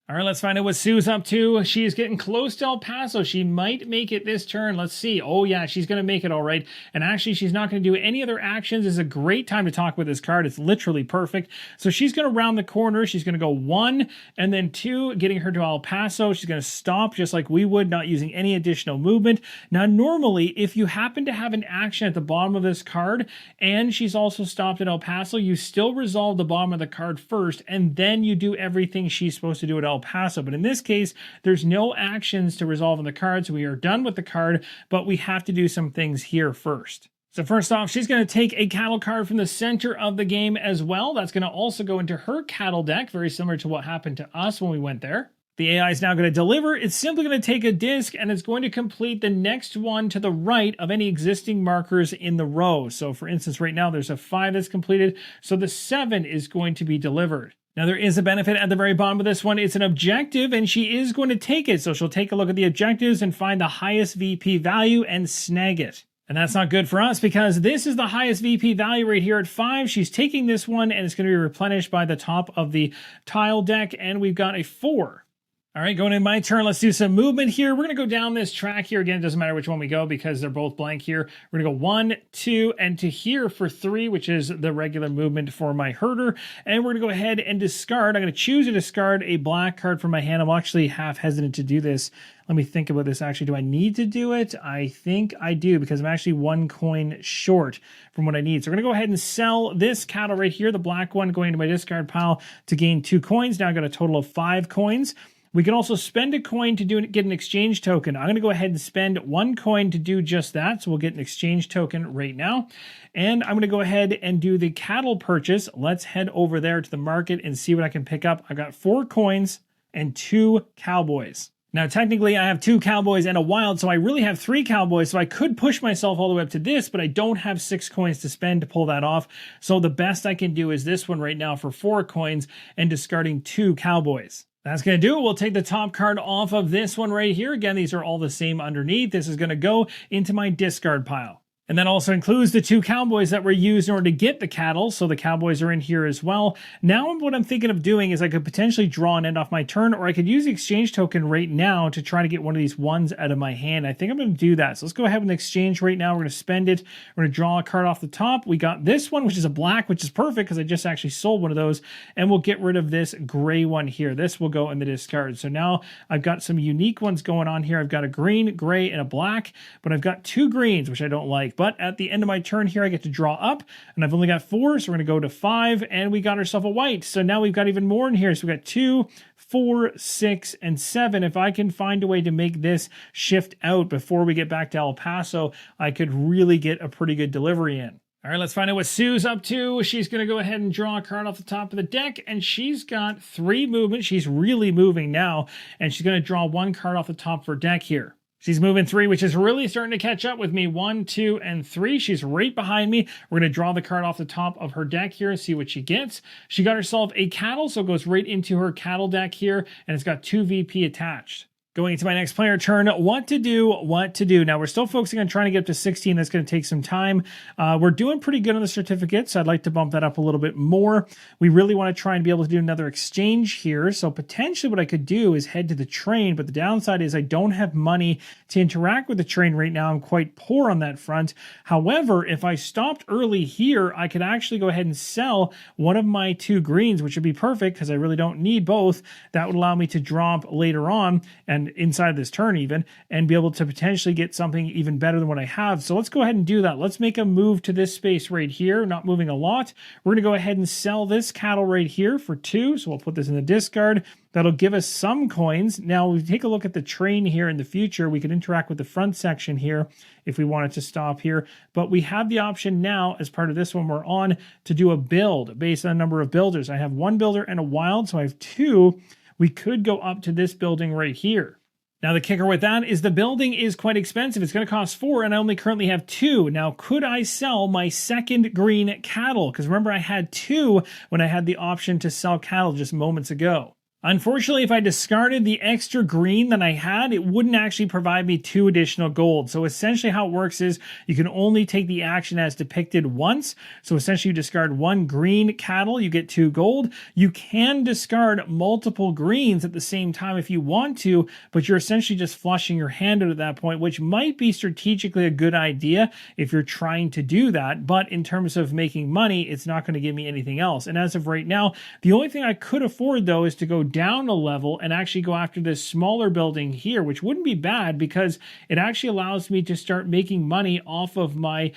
All right, let's find out what Sue's up to. She is getting close to El Paso. She might make it this turn. Let's see. Oh, yeah, she's going to make it all right. And actually, she's not going to do any other actions. It's a great time to talk with this card. It's literally perfect. So she's going to round the corner. She's going to go 1 and then 2, getting her to El Paso. She's going to stop just like we would, not using any additional movement. Now, normally, if you happen to have an action at the bottom of this card and she's also stopped at El Paso, you still resolve the bottom of the card first, and then you do everything she's supposed to do at El Paso. But in this case, there's no actions to resolve on the card, so we are done with the card, but we have to do some things here first. So first off, she's going to take a cattle card from the center of the game as well. That's going to also go into her cattle deck, very similar to what happened to us when we went there. The AI is now going to deliver. It's simply going to take a disc, and it's going to complete the next one to the right of any existing markers in the row. So for instance, right now there's a 5 that's completed, so the 7 is going to be delivered. Now, there is a benefit at the very bottom of this one. It's an objective, and she is going to take it. So she'll take a look at the objectives and find the highest VP value and snag it. And that's not good for us because this is the highest VP value right here at 5. She's taking this one, and it's going to be replenished by the top of the tile deck, and we've got a 4. All right, going in my turn, let's do some movement here. We're going to go down this track here. Again, it doesn't matter which one we go because they're both blank here. We're going to go 1, 2, and to here for 3, which is the regular movement for my herder. And we're going to go ahead and discard. I'm going to choose to discard a black card from my hand. I'm actually half hesitant to do this. Let me think about this. Actually, do I need to do it? I think I do because I'm actually 1 coin short from what I need. So we're going to go ahead and sell this cattle right here, the black one, going into my discard pile to gain 2 coins. Now I've got a total of 5 coins. We can also spend a coin to get an exchange token. I'm going to go ahead and spend 1 coin to do just that. So we'll get an exchange token right now. And I'm going to go ahead and do the cattle purchase. Let's head over there to the market and see what I can pick up. I've got 4 coins and 2 cowboys. Now, technically, I have 2 cowboys and a wild, so I really have 3 cowboys, so I could push myself all the way up to this, but I don't have 6 coins to spend to pull that off. So the best I can do is this one right now for 4 coins and discarding 2 cowboys. That's going to do it. We'll take the top card off of this one right here. Again, these are all the same underneath. This is going to go into my discard pile. And that also includes the 2 cowboys that were used in order to get the cattle. So the cowboys are in here as well. Now what I'm thinking of doing is I could potentially draw and end off my turn, or I could use the exchange token right now to try to get one of these ones out of my hand. I think I'm going to do that. So let's go ahead and exchange right now. We're going to spend it. We're going to draw a card off the top. We got this one, which is a black, which is perfect because I just actually sold one of those. And we'll get rid of this gray one here. This will go in the discard. So now I've got some unique ones going on here. I've got a green, gray, and a black, but I've got 2 greens, which I don't like. But at the end of my turn here, I get to draw up, and I've only got 4, so we're going to go to 5, and we got ourselves a white. So now we've got even more in here. So we've got 2, 4, 6, and 7. If I can find a way to make this shift out before we get back to El Paso, I could really get a pretty good delivery in. All right, let's find out what Sue's up to. She's going to go ahead and draw a card off the top of the deck, and she's got 3 movement. She's really moving now, and she's going to draw 1 card off the top of her deck here. She's moving 3, which is really starting to catch up with me. 1, 2, and 3. She's right behind me. We're going to draw the card off the top of her deck here and see what she gets. She got herself a cattle, so it goes right into her cattle deck here, and it's got 2 VP attached. Going into my next player turn, what to do. Now, we're still focusing on trying to get up to 16. That's going to take some time. We're doing pretty good on the certificates, so I'd like to bump that up a little bit more. We really want to try and be able to do another exchange here. So potentially what I could do is head to the train, but the downside is I don't have money to interact with the train right now. I'm quite poor on that front. However, if I stopped early here, I could actually go ahead and sell one of my 2 greens, which would be perfect because I really don't need both. That would allow me to drop later on and and inside this turn even, and be able to potentially get something even better than what I have. So let's go ahead and do that. Let's make a move to this space right here, not moving a lot. We're going to go ahead and sell this cattle right here for 2. So we'll put this in the discard. That'll give us some coins. Now, we take a look at the train here in the future. We could interact with the front section here if we wanted to stop here. But we have the option now, as part of this one we're on, to do a build based on a number of builders. I have 1 builder and a wild, so I have 2. We could go up to this building right here. Now, the kicker with that is the building is quite expensive. It's going to cost 4, and I only currently have 2. Now, could I sell my second green cattle? Because remember, I had 2 when I had the option to sell cattle just moments ago. Unfortunately, if I discarded the extra green that I had, it wouldn't actually provide me 2 additional gold. So essentially how it works is you can only take the action as depicted once. So essentially you discard 1 green cattle, you get 2 gold. You can discard multiple greens at the same time if you want to, but you're essentially just flushing your hand out at that point, which might be strategically a good idea if you're trying to do that. But in terms of making money, it's not going to give me anything else. And as of right now, the only thing I could afford though is to go down a level and actually go after this smaller building here, which wouldn't be bad because it actually allows me to start making money off of my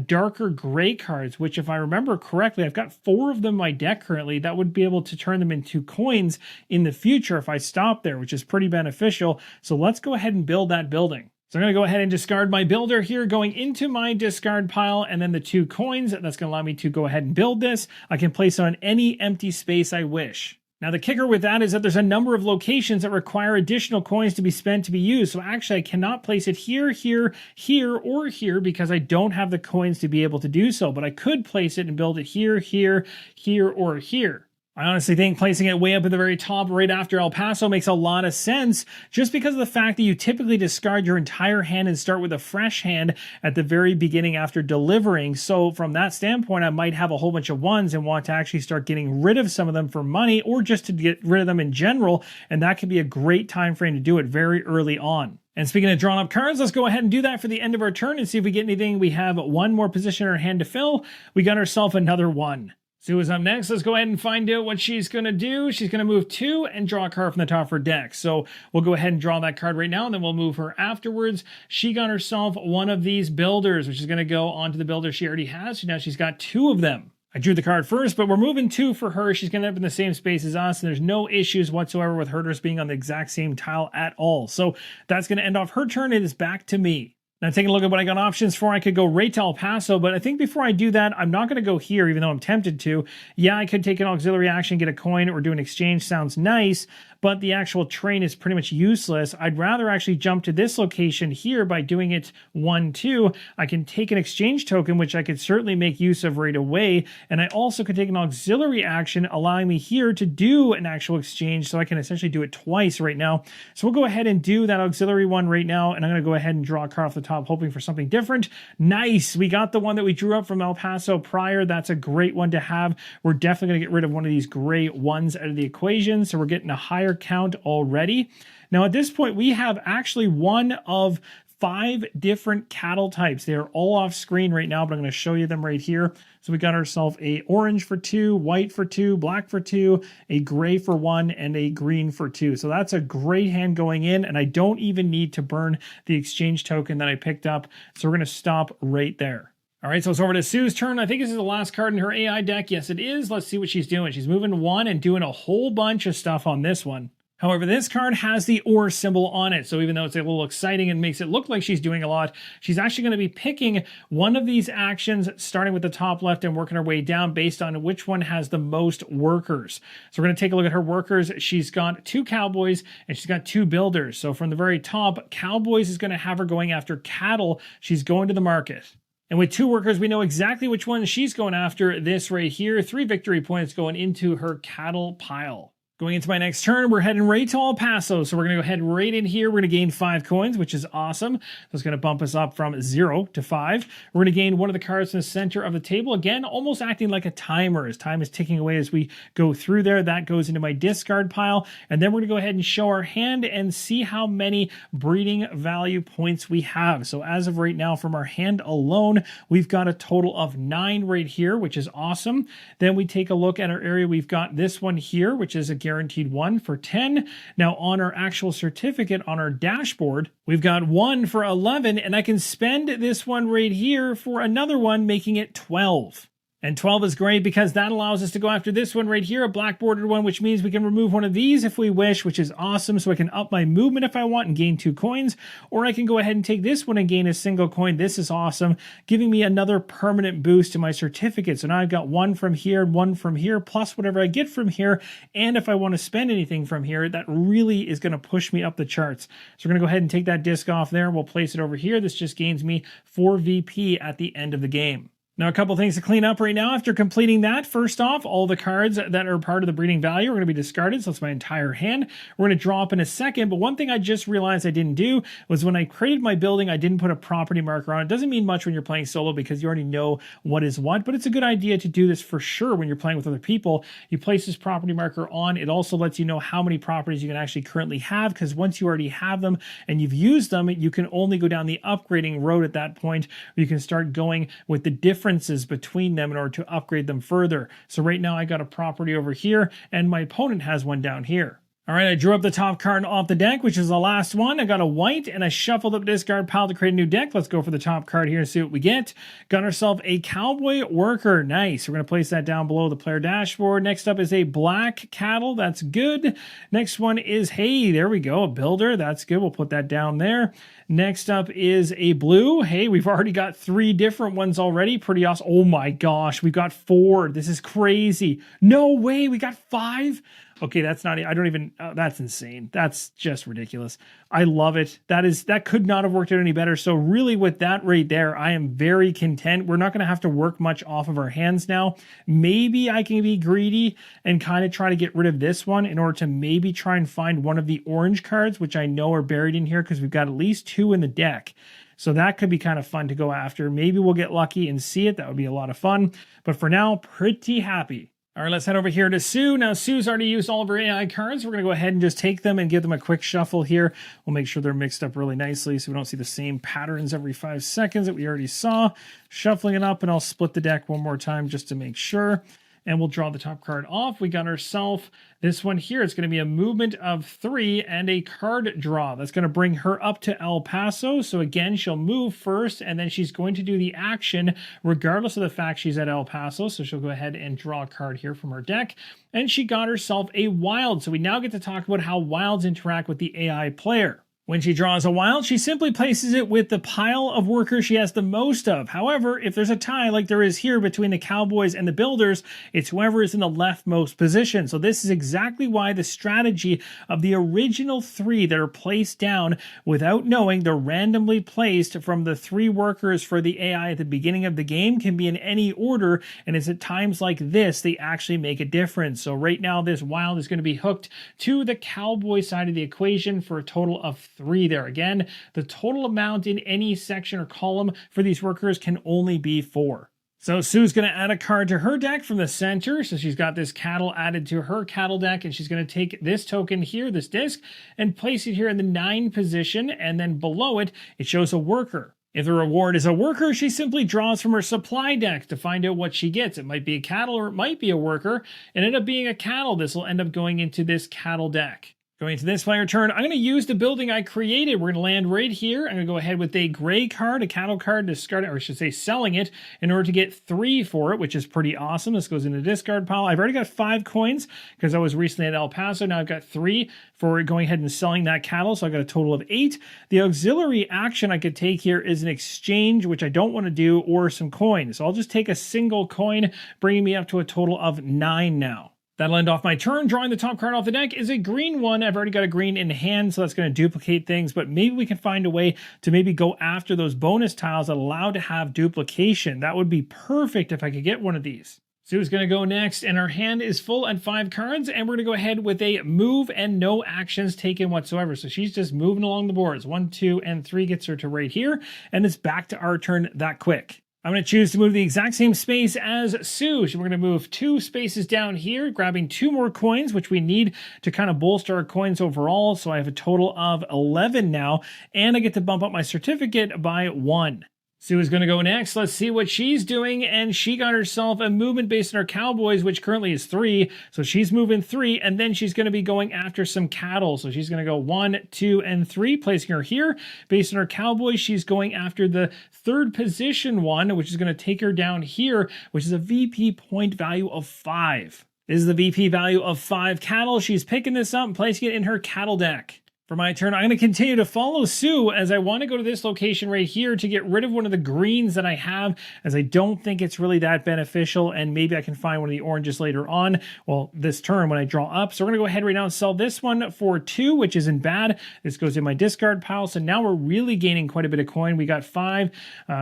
darker gray cards, which if I remember correctly, I've got 4 of them in my deck currently. That would be able to turn them into coins in the future if I stop there, which is pretty beneficial. So let's go ahead and build that building. So I'm going to go ahead and discard my builder here, going into my discard pile, and then the 2 coins. That's going to allow me to go ahead and build this. I can place it on any empty space I wish. Now, the kicker with that is that there's a number of locations that require additional coins to be spent to be used. So actually, I cannot place it here, here, here, or here because I don't have the coins to be able to do so. But I could place it and build it here, here, here, or here. I honestly think placing it way up at the very top right after El Paso makes a lot of sense just because of the fact that you typically discard your entire hand and start with a fresh hand at the very beginning after delivering. So from that standpoint, I might have a whole bunch of 1s and want to actually start getting rid of some of them for money or just to get rid of them in general. And that could be a great time frame to do it very early on. And speaking of drawn up cards, let's go ahead and do that for the end of our turn and see if we get anything. We have 1 more position in our hand to fill. We got ourselves another 1. So who's up next? Let's go ahead and find out what she's going to do. She's going to move 2 and draw a card from the top of her deck. So we'll go ahead and draw that card right now, and then we'll move her afterwards. She got herself 1 of these builders, which is going to go onto the builder she already has. So now she's got 2 of them. I drew the card first, but we're moving 2 for her. She's going to end up in the same space as us, and there's no issues whatsoever with herders being on the exact same tile at all. So that's going to end off her turn. It is back to me. Now, taking a look at what I got options for, I could go right to El Paso, but I think before I do that, I'm not going to go here, even though I'm tempted to. Yeah, I could take an auxiliary action, get a coin, or do an exchange. Sounds nice, but the actual train is pretty much useless. I'd rather actually jump to this location here by doing it 1-2. I can take an exchange token, which I could certainly make use of right away, and I also could take an auxiliary action, allowing me here to do an actual exchange, so I can essentially do it twice right now. So we'll go ahead and do that auxiliary one right now, and I'm going to go ahead and draw a card off the top, hoping for something different. Nice! We got the one that we drew up from El Paso prior. That's a great one to have. We're definitely going to get rid of one of these gray 1s out of the equation, so we're getting a higher count already. Now, at this point, we have actually 1 of 5 different cattle types. They are all off screen right now, but I'm going to show you them right here. So we got ourselves a orange for 2, white for 2, black for 2, a gray for 1, and a green for 2. So that's a great hand going in, and I don't even need to burn the exchange token that I picked up. So we're going to stop right there. All right, so it's over to Sue's turn. I think this is the last card in her AI deck. Yes, it is. Let's see what she's doing. She's moving 1 and doing a whole bunch of stuff on this one. However, this card has the or symbol on it, so even though it's a little exciting and makes it look like she's doing a lot, she's actually going to be picking one of these actions, starting with the top left and working her way down based on which one has the most workers. So we're going to take a look at her workers. She's got 2 cowboys and she's got 2 builders. So from the very top, cowboys is going to have her going after cattle. She's going to the market. And with 2 workers, we know exactly which one she's going after. This right here, 3 victory points going into her cattle pile. Going into my next turn, we're heading right to El Paso. So we're going to go ahead right in here. We're going to gain 5 coins, which is awesome. So it's going to bump us up from 0 to 5. We're going to gain one of the cards in the center of the table. Again, almost acting like a timer as time is ticking away as we go through there. That goes into my discard pile. And then we're going to go ahead and show our hand and see how many breeding value points we have. So as of right now, from our hand alone, we've got a total of 9 right here, which is awesome. Then we take a look at our area. We've got this one here, which is a guaranteed 1 for 10. Now on our actual certificate on our dashboard, we've got 1 for 11, and I can spend this one right here for another one, making it 12. And 12 is great because that allows us to go after this one right here, a black bordered one, which means we can remove one of these if we wish, which is awesome. So I can up my movement if I want and gain 2 coins, or I can go ahead and take this one and gain a single coin. This is awesome, giving me another permanent boost to my certificate. So now I've got 1 from here and 1 from here, plus whatever I get from here. And if I want to spend anything from here, that really is going to push me up the charts. So we're going to go ahead and take that disc off there. We'll place it over here. This just gains me 4 VP at the end of the game. Now, a couple things to clean up right now after completing that. First off, all the cards that are part of the breeding value are going to be discarded, so that's my entire hand. We're going to draw up in a second, but one thing I just realized I didn't do was when I created my building, I didn't put a property marker on it. It doesn't mean much when you're playing solo because you already know what is what, but it's a good idea to do this for sure when you're playing with other people. You place this property marker on. It also lets you know how many properties you can actually currently have, because once you already have them and you've used them, you can only go down the upgrading road at that point. You can start going with the differences between them in order to upgrade them further. So right now I got a property over here and my opponent has one down here. All right, I drew up the top card off the deck, which is the last one. I got a white, and I shuffled up the discard pile to create a new deck. Let's go for the top card here and see what we get. Got ourselves a cowboy worker. Nice. We're going to place that down below the player dashboard. Next up is a black cattle. That's good. Next one is, hey, there we go, a builder. That's good. We'll put that down there. Next up is a blue. Hey, we've already got 3 different ones already. Pretty awesome. Oh my gosh, we've got 4. This is crazy. No way, we got 5? Okay, that's not, I don't even, that's insane. That's just ridiculous. I love it. That could not have worked out any better. So really with that right there, I am very content. We're not going to have to work much off of our hands now. Maybe I can be greedy and kind of try to get rid of this one in order to maybe try and find one of the orange cards, which I know are buried in here because we've got at least 2 in the deck. So that could be kind of fun to go after. Maybe we'll get lucky and see it. That would be a lot of fun. But for now, pretty happy. All right, let's head over here to Sue. Now, Sue's already used all of her AI cards. We're going to go ahead and just take them and give them a quick shuffle here. We'll make sure they're mixed up really nicely so we don't see the same patterns every 5 seconds that we already saw. Shuffling it up, and I'll split the deck one more time just to make sure. And we'll draw the top card off. We got ourselves this one here. It's going to be a movement of 3 and a card draw. That's going to bring her up to El Paso. So again, she'll move first, and then she's going to do the action regardless of the fact she's at El Paso. So she'll go ahead and draw a card here from her deck. And she got herself a wild. So we now get to talk about how wilds interact with the AI player. When she draws a wild, she simply places it with the pile of workers she has the most of. However, if there's a tie like there is here between the Cowboys and the Builders, it's whoever is in the leftmost position. So this is exactly why the strategy of the original 3 that are placed down without knowing they're randomly placed from the 3 workers for the AI at the beginning of the game can be in any order, and it's at times like this they actually make a difference. So right now this wild is going to be hooked to the Cowboy side of the equation for a total of 3 there. Again, the total amount in any section or column for these workers can only be 4. So Sue's going to add a card to her deck from the center. So she's got this cattle added to her cattle deck, and she's going to take this token here, this disc, and place it here in the 9 position, and then below it, it shows a worker. If the reward is a worker, she simply draws from her supply deck to find out what she gets. It might be a cattle or it might be a worker. And end up being a cattle. This will end up going into this cattle deck. Going to this player turn, I'm going to use the building I created. We're going to land right here. I'm going to go ahead with a gray card, a cattle card, discard it, or I should say selling it in order to get 3 for it, which is pretty awesome. This goes in the discard pile. I've already got 5 coins because I was recently at El Paso. Now I've got 3 for going ahead and selling that cattle, so I got a total of 8. The auxiliary action I could take here is an exchange, which I don't want to do, or some coins. So I'll just take a single coin, bringing me up to a total of 9 now. That'll end off my turn. Drawing the top card off the deck is a green one. I've already got a green in hand, so that's going to duplicate things, but maybe we can find a way to maybe go after those bonus tiles that allow to have duplication. That would be perfect if I could get one of these. Sue's going to go next, and our hand is full at 5 cards, and we're going to go ahead with a move and no actions taken whatsoever. So she's just moving along the boards. 1, 2, and 3 gets her to right here, and it's back to our turn that quick. I'm going to choose to move the exact same space as Sue. So we're going to move 2 spaces down here, grabbing 2 more coins, which we need to kind of bolster our coins overall. So I have a total of 11 now, and I get to bump up my certificate by 1. Sue is going to go next. Let's see what she's doing. And she got herself a movement based on her cowboys, which currently is 3. So she's moving 3, and then she's going to be going after some cattle. So she's going to go 1, 2, and 3, placing her here. Based on her cowboys, she's going after the 3rd position one, which is going to take her down here, which is a VP point value of 5. This is the VP value of 5 cattle. She's picking this up and placing it in her cattle deck. For my turn, I'm going to continue to follow Sue as I want to go to this location right here to get rid of one of the greens that I have, as I don't think it's really that beneficial, and maybe I can find one of the oranges later on, well, this turn when I draw up. So we're going to go ahead right now and sell this one for 2, which isn't bad. This goes in my discard pile, so now we're really gaining quite a bit of coin. We got 5,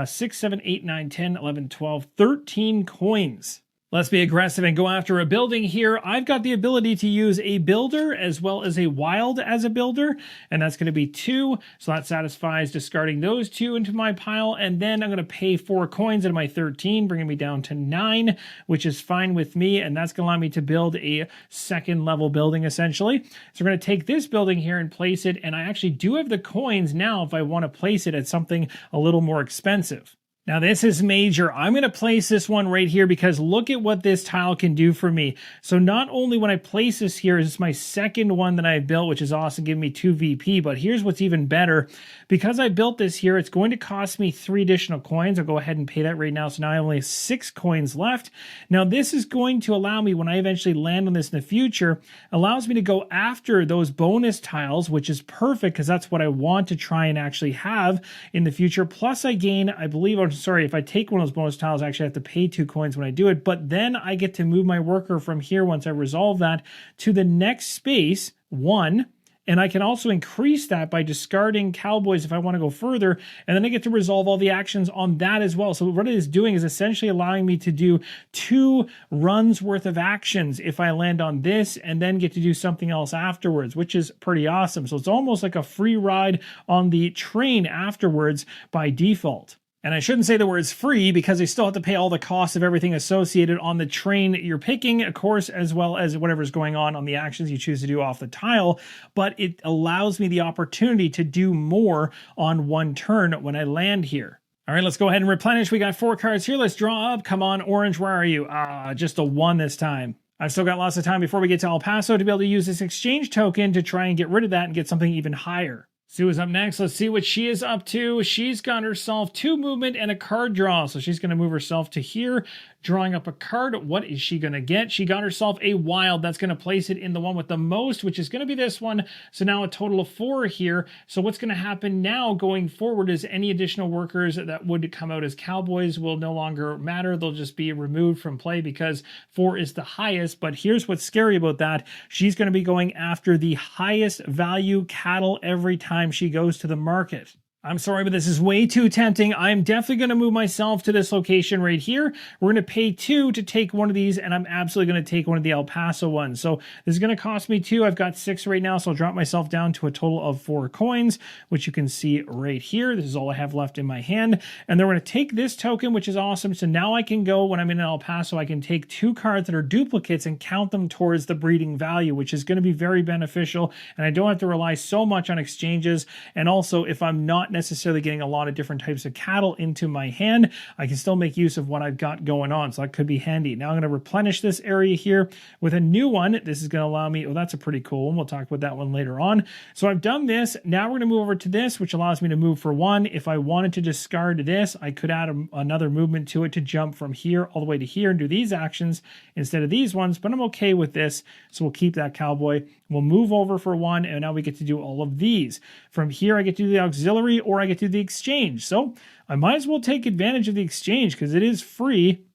6, 7, 8, 9, 10, 11, 12, 13 coins. Let's be aggressive and go after a building here. I've got the ability to use a builder as well as a wild as a builder, and that's going to be 2. So that satisfies discarding those 2 into my pile, and then I'm going to pay 4 coins out of my 13, bringing me down to 9, which is fine with me, and that's going to allow me to build a 2nd level building essentially. So we're going to take this building here and place it, and I actually do have the coins now if I want to place it at something a little more expensive. Now this is major. I'm going to place this one right here because look at what this tile can do for me. So not only when I place this here is this my 2nd one that I built, which is awesome, giving me 2 VP, but here's what's even better. Because I built this here, it's going to cost me 3 additional coins. I'll go ahead and pay that right now. So now I only have 6 coins left. Now this is going to allow me, when I eventually land on this in the future, allows me to go after those bonus tiles, which is perfect because that's what I want to try and actually have in the future. Plus I gain, I believe, sorry, if I take one of those bonus tiles, I actually have to pay 2 coins when I do it, but then I get to move my worker from here once I resolve that to the next space, 1, and I can also increase that by discarding cowboys if I want to go further, and then I get to resolve all the actions on that as well. So what it is doing is essentially allowing me to do 2 runs worth of actions if I land on this, and then get to do something else afterwards, which is pretty awesome. So it's almost like a free ride on the train afterwards by default. And I shouldn't say the words free because they still have to pay all the costs of everything associated on the train that you're picking, of course, as well as whatever's going on the actions you choose to do off the tile. But it allows me the opportunity to do more on one turn when I land here. All right, let's go ahead and replenish. We got 4 cards here. Let's draw up. Come on, orange, where are you? Just a 1 this time. I've still got lots of time before we get to El Paso to be able to use this exchange token to try and get rid of that and get something even higher. Sue is up next. Let's see what she is up to. She's got herself 2 movement and a card draw. So she's going to move herself to here, drawing up a card. What is she going to get? She got herself a wild. That's going to place it in the one with the most, which is going to be this one. So now a total of 4 here. So what's going to happen now going forward is any additional workers that would come out as cowboys will no longer matter. They'll just be removed from play because 4 is the highest. But here's what's scary about that. She's going to be going after the highest value cattle every time she goes to the market. I'm sorry, but this is way too tempting. I'm definitely going to move myself to this location right here. We're going to pay 2 to take one of these, and I'm absolutely going to take one of the El Paso ones. So this is going to cost me 2. I've got 6 right now, so I'll drop myself down to a total of 4 coins, which you can see right here. This is all I have left in my hand. And then we're going to take this token, which is awesome. So now I can go, when I'm in El Paso, I can take 2 cards that are duplicates and count them towards the breeding value, which is going to be very beneficial. And I don't have to rely so much on exchanges. And also, if I'm not necessarily getting a lot of different types of cattle into my hand, I can still make use of what I've got going on. So that could be handy. Now I'm going to replenish this area here with a new one. This is going to allow me, oh, that's a pretty cool one. We'll talk about that one later on. So I've done this. Now we're going to move over to this, which allows me to move for 1. If I wanted to discard this, I could add another movement to it to jump from here all the way to here and do these actions instead of these ones, but I'm okay with this. So we'll keep that cowboy. We'll move over for 1, and now we get to do all of these. From here, I get to do the auxiliary, or I get to do the exchange. So I might as well take advantage of the exchange because it is free.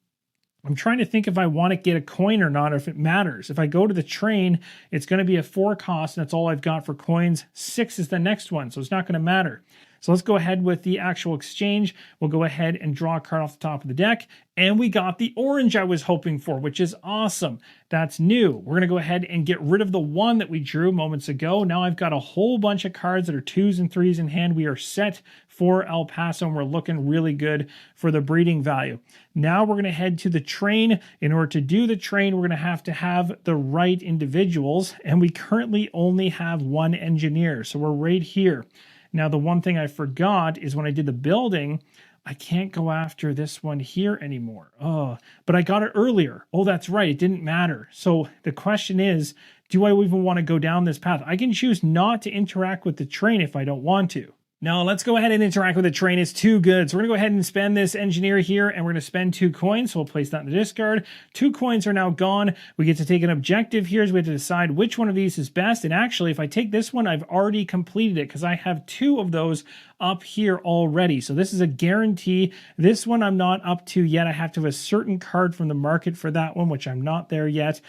I'm trying to think if I want to get a coin or not, or if it matters. If I go to the train, it's going to be a 4 cost, and that's all I've got for coins. 6 is the next one, so it's not going to matter. So let's go ahead with the actual exchange. We'll go ahead and draw a card off the top of the deck. And we got the orange I was hoping for, which is awesome. That's new. We're going to go ahead and get rid of the 1 that we drew moments ago. Now I've got a whole bunch of cards that are 2s and 3s in hand. We are set for El Paso, and we're looking really good for the breeding value. Now we're going to head to the train. In order to do the train, we're going to have the right individuals. And we currently only have 1 engineer. So we're right here. Now, the one thing I forgot is when I did the building, I can't go after this one here anymore. Oh, but I got it earlier. Oh, that's right. It didn't matter. So the question is, do I even want to go down this path? I can choose not to interact with the train if I don't want to. No, let's go ahead and interact with the train. It's too good. So we're going to go ahead and spend this engineer here, and we're going to spend 2 coins. So we'll place that in the discard. 2 coins are now gone. We get to take an objective here. So we have to decide which one of these is best. And actually, if I take this one, I've already completed it because I have 2 of those up here already. So this is a guarantee. This one I'm not up to yet. I have to have a certain card from the market for that one, which I'm not there yet.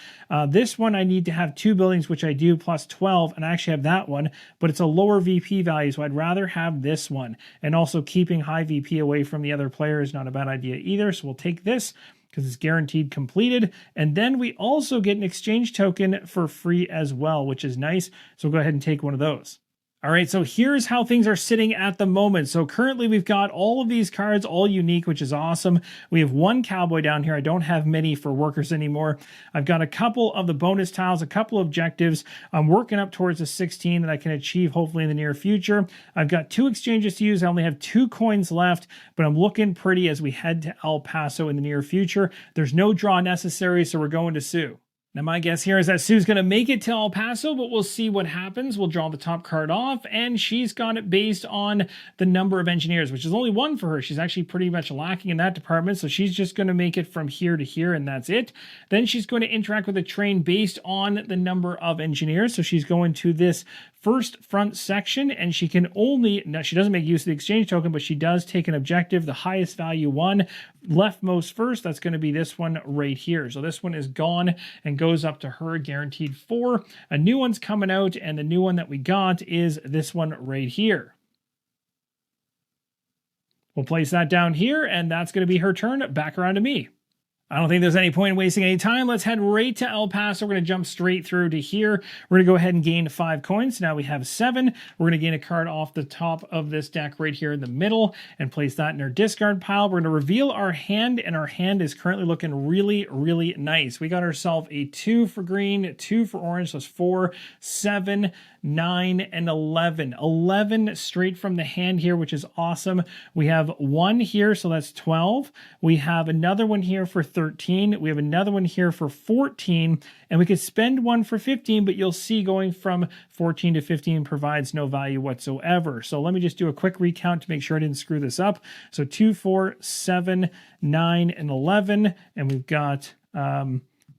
This one I need to have 2 buildings, which I do, plus 12, and I actually have that one, but it's a lower VP value, so I'd rather have this one. And also keeping high VP away from the other player is not a bad idea either, so we'll take this because it's guaranteed completed. And then we also get an exchange token for free as well, which is nice. So we'll go ahead and take one of those. All right, so here's how things are sitting at the moment. So currently we've got all of these cards, all unique, which is awesome. We have 1 cowboy down here. I don't have many for workers anymore. I've got a couple of the bonus tiles, a couple of objectives. I'm working up towards a 16 that I can achieve hopefully in the near future. I've got 2 exchanges to use. I only have 2 coins left, but I'm looking pretty as we head to El Paso in the near future. There's no draw necessary, so we're going to Sue. Now, my guess here is that Sue's going to make it to El Paso, but we'll see what happens. We'll draw the top card off, and she's got it based on the number of engineers, which is only 1 for her. She's actually pretty much lacking in that department, so she's just going to make it from here to here, and that's it. Then she's going to interact with the train based on the number of engineers, so she's going to this first front section, and she can only, now she doesn't make use of the exchange token, but she does take an objective, the highest value one, leftmost first. That's going to be this one right here. So this one is gone and goes up to her, guaranteed 4. A new one's coming out, and the new one that we got is this one right here. We'll place that down here, and that's going to be her turn. Back around to me. I don't think there's any point in wasting any time. Let's head right to El Paso. We're going to jump straight through to here. We're going to go ahead and gain 5 coins. Now we have 7. We're going to gain a card off the top of this deck right here in the middle and place that in our discard pile. We're going to reveal our hand, and our hand is currently looking really, really nice. We got ourselves a 2 for green, 2 for orange, so it's 4, 7, 9, and 11. 11 straight from the hand here, which is awesome. We have 1 here, so that's 12. We have another one here for 13. We have another one here for 14, and we could spend 1 for 15, but you'll see going from 14 to 15 provides no value whatsoever. So let me just do a quick recount to make sure I didn't screw this up. So 2, 4, 7, 9, and 11, and we've got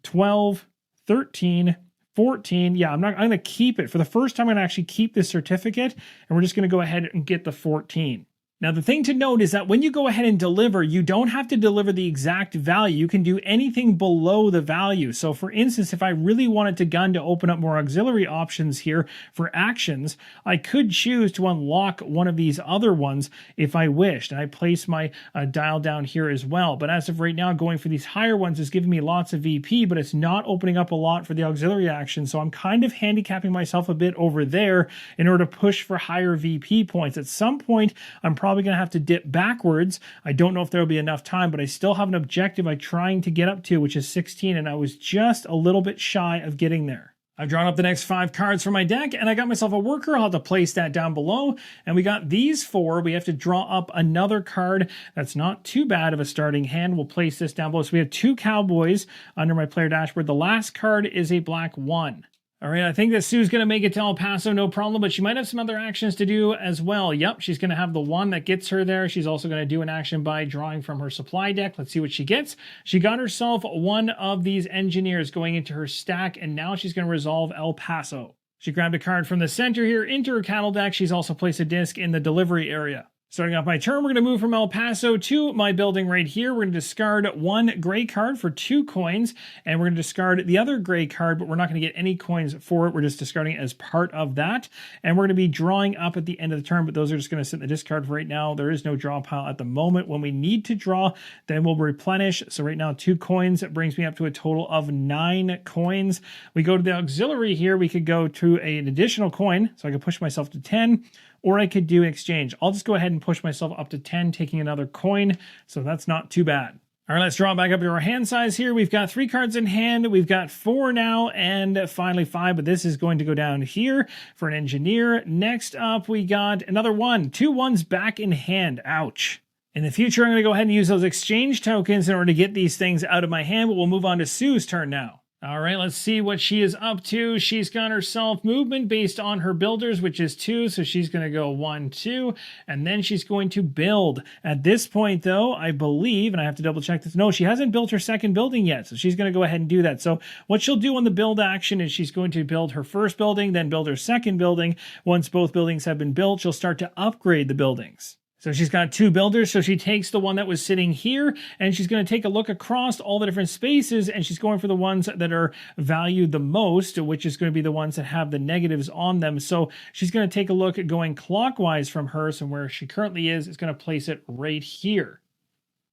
12, 13, 14. Yeah, I'm going to keep it. For the first time, I'm going to actually keep this certificate, and we're just going to go ahead and get the 14. Now, the thing to note is that when you go ahead and deliver, you don't have to deliver the exact value. You can do anything below the value. So, for instance, if I really wanted to gun to open up more auxiliary options here for actions, I could choose to unlock one of these other ones if I wished. And I place my dial down here as well. But as of right now, going for these higher ones is giving me lots of VP, but it's not opening up a lot for the auxiliary action. So I'm kind of handicapping myself a bit over there in order to push for higher VP points. At some point, I'm probably going to have to dip backwards. I don't know if there'll be enough time, but I still have an objective I'm trying to get up to, which is 16, and I was just a little bit shy of getting there. I've drawn up the next 5 cards for my deck, and I got myself a worker. I'll have to place that down below. And we got these 4. We have to draw up another card. That's not too bad of a starting hand. We'll place this down below. So we have 2 cowboys under my player dashboard. The last card is a black 1. All right, I think that Sue's going to make it to El Paso, no problem, but she might have some other actions to do as well. Yep, she's going to have the 1 that gets her there. She's also going to do an action by drawing from her supply deck. Let's see what she gets. She got herself 1 of these engineers going into her stack, and now she's going to resolve El Paso. She grabbed a card from the center here into her cattle deck. She's also placed a disc in the delivery area. Starting off my turn, we're going to move from El Paso to my building right here. We're going to discard 1 gray card for 2 coins, and we're going to discard the other gray card, but we're not going to get any coins for it. We're just discarding it as part of that, and we're going to be drawing up at the end of the turn, but those are just going to sit in the discard for right now. There is no draw pile at the moment. When we need to draw, then we'll replenish. So right now, 2 coins. It brings me up to a total of 9 coins. We go to the auxiliary here. We could go to an additional coin, so I could push myself to 10. Or I could do exchange. I'll just go ahead and push myself up to 10, taking another coin. So that's not too bad. All right, let's draw back up to our hand size here. We've got 3 cards in hand. We've got 4 now, and finally 5, but this is going to go down here for an engineer. Next up, we got another 1. 2 1s back in hand. Ouch. In the future, I'm going to go ahead and use those exchange tokens in order to get these things out of my hand, but we'll move on to Sue's turn now. All right, let's see what she is up to. She's got herself movement based on her builders, which is 2. So she's going to go 1, 2, and then she's going to build. At this point, though, I believe, and I have to double check this. No, she hasn't built her second building yet. So she's going to go ahead and do that. So what she'll do on the build action is she's going to build her first building, then build her second building. Once both buildings have been built, she'll start to upgrade the buildings. So she's got 2 builders, so she takes the one that was sitting here, and she's going to take a look across all the different spaces, and she's going for the ones that are valued the most, which is going to be the ones that have the negatives on them. So she's going to take a look at going clockwise from her, so where she currently is going to place it right here.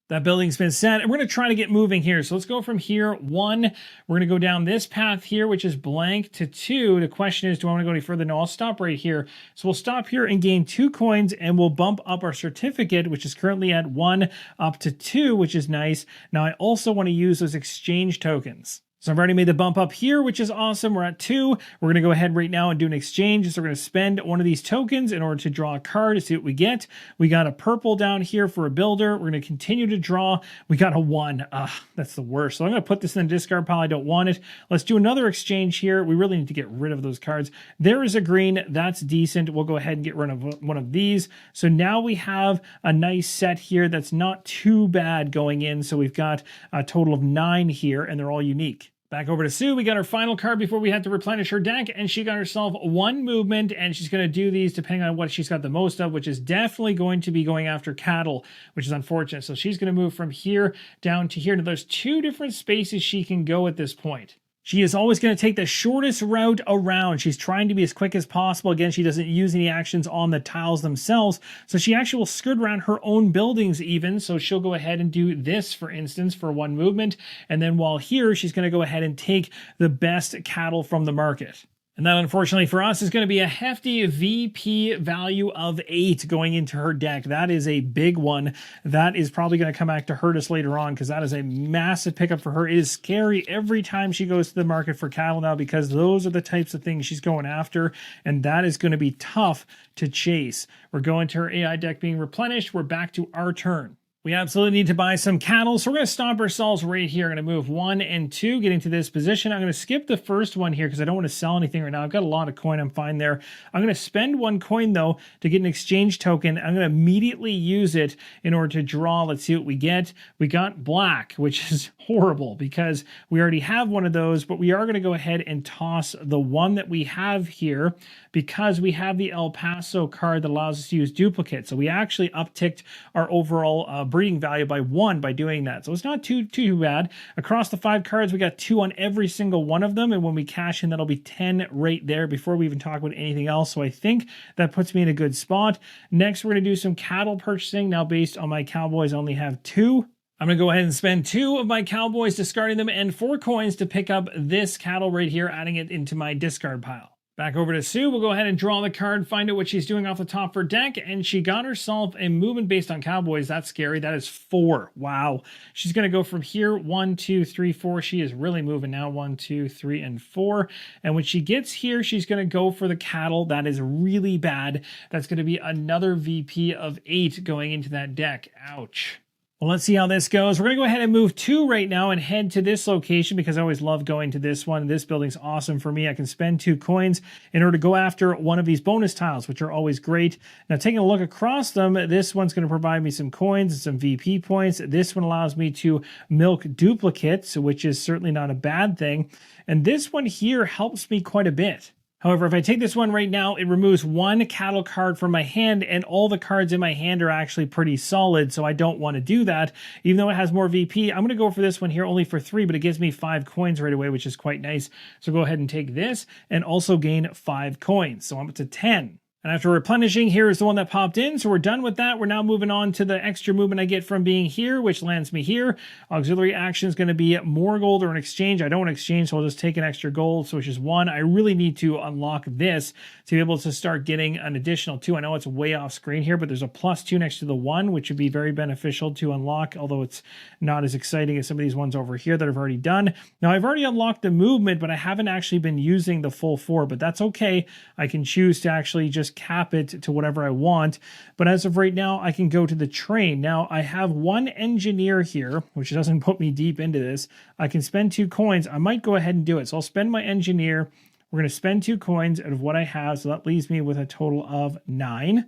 That building's been set, and we're going to try to get moving here. So let's go from here, 1. We're going to go down this path here, which is blank, to 2. The question is, do I want to go any further? No, I'll stop right here. So we'll stop here and gain 2 coins, and we'll bump up our certificate, which is currently at 1, up to 2, which is nice. Now, I also want to use those exchange tokens. So I've already made the bump up here, which is awesome. We're at 2. We're going to go ahead right now and do an exchange. So we're going to spend one of these tokens in order to draw a card to see what we get. We got a purple down here for a builder. We're going to continue to draw. We got a 1. That's the worst. So I'm going to put this in the discard pile. I don't want it. Let's do another exchange here. We really need to get rid of those cards. There is a green. That's decent. We'll go ahead and get rid of one of these. So now we have a nice set here that's not too bad going in. So we've got a total of 9 here, and they're all unique. Back over to Sue. We got our final card before we had to replenish her deck, and she got herself 1 movement, and she's going to do these depending on what she's got the most of, which is definitely going to be going after cattle, which is unfortunate. So she's going to move from here down to here. Now there's 2 different spaces she can go at this point. She is always going to take the shortest route around. She's trying to be as quick as possible. Again, she doesn't use any actions on the tiles themselves. So she actually will skirt around her own buildings even. So she'll go ahead and do this, for instance, for 1 movement. And then while here, she's going to go ahead and take the best cattle from the market. And that, unfortunately for us, is going to be a hefty VP value of 8 going into her deck. That is a big one. That is probably going to come back to hurt us later on, because that is a massive pickup for her. It is scary every time she goes to the market for cattle now, because those are the types of things she's going after, and that is going to be tough to chase. We're going to her AI deck being replenished. We're back to our turn. We absolutely need to buy some cattle, so we're going to stop ourselves right here. I'm going to move 1 and 2, getting to this position. I'm going to skip the first one here because I don't want to sell anything right now. I've got a lot of coin. I'm fine there. I'm going to spend 1 coin, though, to get an exchange token. I'm going to immediately use it in order to draw. Let's see what we get. We got black, which is horrible because we already have one of those, but we are going to go ahead and toss the one that we have here because we have the El Paso card that allows us to use duplicate. So we actually upticked our overall breeding value by 1 by doing that. So it's not too bad. Across the 5 cards, we got 2 on every single one of them. And when we cash in, that'll be 10 right there before we even talk about anything else. So I think that puts me in a good spot. Next, we're going to do some cattle purchasing. Now, based on my Cowboys, I only have 2. I'm going to go ahead and spend 2 of my Cowboys, discarding them, and 4 coins to pick up this cattle right here, adding it into my discard pile. Back over to Sue. We'll go ahead and draw the card, find out what she's doing off the top of her deck, and she got herself a movement based on Cowboys. That's scary. That is 4. Wow. She's going to go from here, 1, 2, 3, 4. She is really moving now, 1, 2, 3, and 4. And when she gets here, she's going to go for the cattle. That is really bad. That's going to be another VP of 8 going into that deck. Ouch. Well, let's see how this goes. We're going to go ahead and move 2 right now and head to this location because I always love going to this one. This building's awesome for me. I can spend 2 coins in order to go after one of these bonus tiles, which are always great. Now, taking a look across them, this one's going to provide me some coins and some VP points. This one allows me to milk duplicates, which is certainly not a bad thing. And this one here helps me quite a bit. However, if I take this one right now, it removes 1 cattle card from my hand, and all the cards in my hand are actually pretty solid, so I don't want to do that. Even though it has more VP, I'm going to go for this one here only for 3, but it gives me 5 coins right away, which is quite nice. So go ahead and take this and also gain 5 coins. So I'm up to 10. And after replenishing, here is the one that popped in. So we're done with that. We're now moving on to the extra movement I get from being here, which lands me here. Auxiliary action is going to be more gold or an exchange. I don't want to exchange, so I'll just take an extra gold, so which is 1. I really need to unlock this to be able to start getting an additional 2. I know it's way off screen here, but there's a +2 next to the 1, which would be very beneficial to unlock, although it's not as exciting as some of these ones over here that I've already done. Now, I've already unlocked the movement, but I haven't actually been using the full 4, but that's okay. I can choose to actually just cap it to whatever I want. But as of right now, I can go to the train. Now, I have one engineer here, which doesn't put me deep into this. I can spend 2 coins. I might go ahead and do it. So I'll spend my engineer. We're going to spend 2 coins out of what I have. So that leaves me with a total of 9.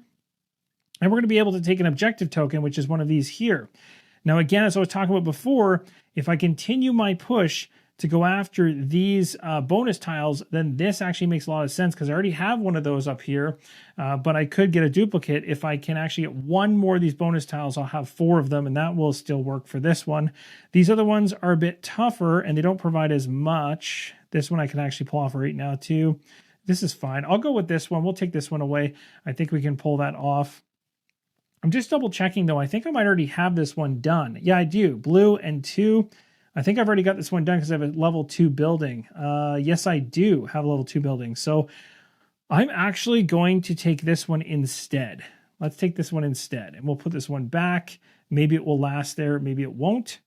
And we're going to be able to take an objective token, which is one of these here. Now, again, as I was talking about before, if I continue my push to go after these bonus tiles, then this actually makes a lot of sense because I already have one of those up here, but I could get a duplicate. If I can actually get one more of these bonus tiles, I'll have 4 of them, and that will still work for this one. These other ones are a bit tougher, and they don't provide as much. This one I can actually pull off right now, too. This is fine. I'll go with this one. We'll take this one away. I think we can pull that off. I'm just double checking, though. I think I might already have this one done. Yeah, I do. Blue and 2. I think I've already got this one done because I have a level 2 building. Yes, I do have a level 2 building. So I'm actually going to take this one instead. Let's take this one instead. And we'll put this one back. Maybe it will last there. Maybe it won't.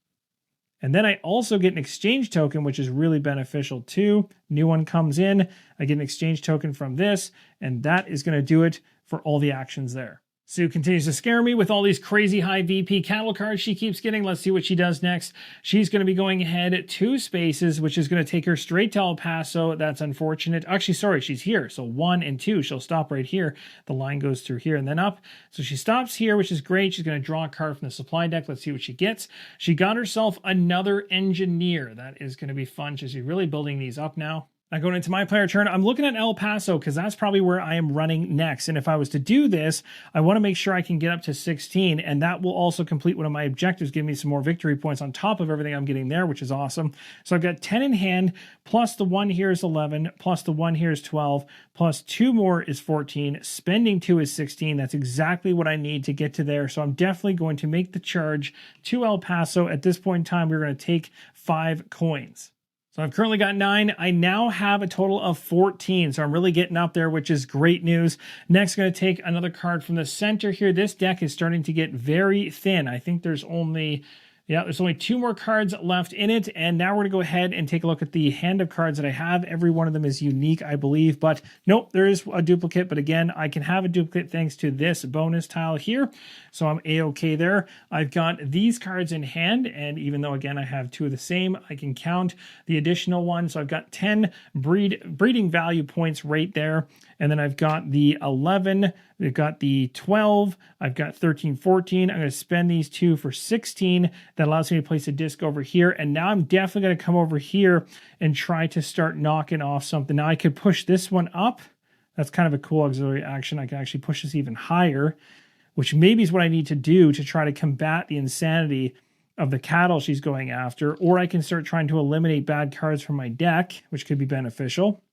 And then I also get an exchange token, which is really beneficial too. New one comes in. I get an exchange token from this. And that is going to do it for all the actions there. Sue continues to scare me with all these crazy high VP cattle cards she keeps getting. Let's see what she does next. She's going to be going ahead 2 spaces, which is going to take her straight to El Paso. That's unfortunate. Actually, sorry, she's here. So 1 and 2, she'll stop right here. The line goes through here and then up. So she stops here, which is great. She's going to draw a card from the supply deck. Let's see what she gets. She got herself another engineer. That is going to be fun. She's really building these up now. Now going into my player turn, I'm looking at El Paso because that's probably where I am running next. And if I was to do this, I want to make sure I can get up to 16. And that will also complete one of my objectives, give me some more victory points on top of everything I'm getting there, which is awesome. So I've got 10 in hand, plus the 1 here is 11, plus the 1 here is 12, plus 2 more is 14. Spending 2 is 16. That's exactly what I need to get to there. So I'm definitely going to make the charge to El Paso. At this point in time, we're going to take 5 coins. So I've currently got 9. I now have a total of 14. So I'm really getting up there, which is great news. Next, I'm going to take another card from the center here. This deck is starting to get very thin. I think there's only 2 more cards left in it. And now we're going to go ahead and take a look at the hand of cards that I have. Every one of them is unique, I believe. But nope, there is a duplicate. But again, I can have a duplicate thanks to this bonus tile here. So I'm A-okay there. I've got these cards in hand. And even though, again, I have 2 of the same, I can count the additional one. So I've got 10 breeding value points right there. And then I've got the 11, we've got the 12, I've got 13, 14. I'm going to spend these 2 for 16. That allows me to place a disc over here. And now I'm definitely going to come over here and try to start knocking off something. Now I could push this one up. That's kind of a cool auxiliary action. I can actually push this even higher, which maybe is what I need to do to try to combat the insanity of the cattle she's going after. Or I can start trying to eliminate bad cards from my deck, which could be beneficial.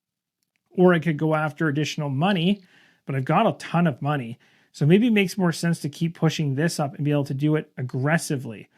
Or I could go after additional money, but I've got a ton of money. So maybe it makes more sense to keep pushing this up and be able to do it aggressively.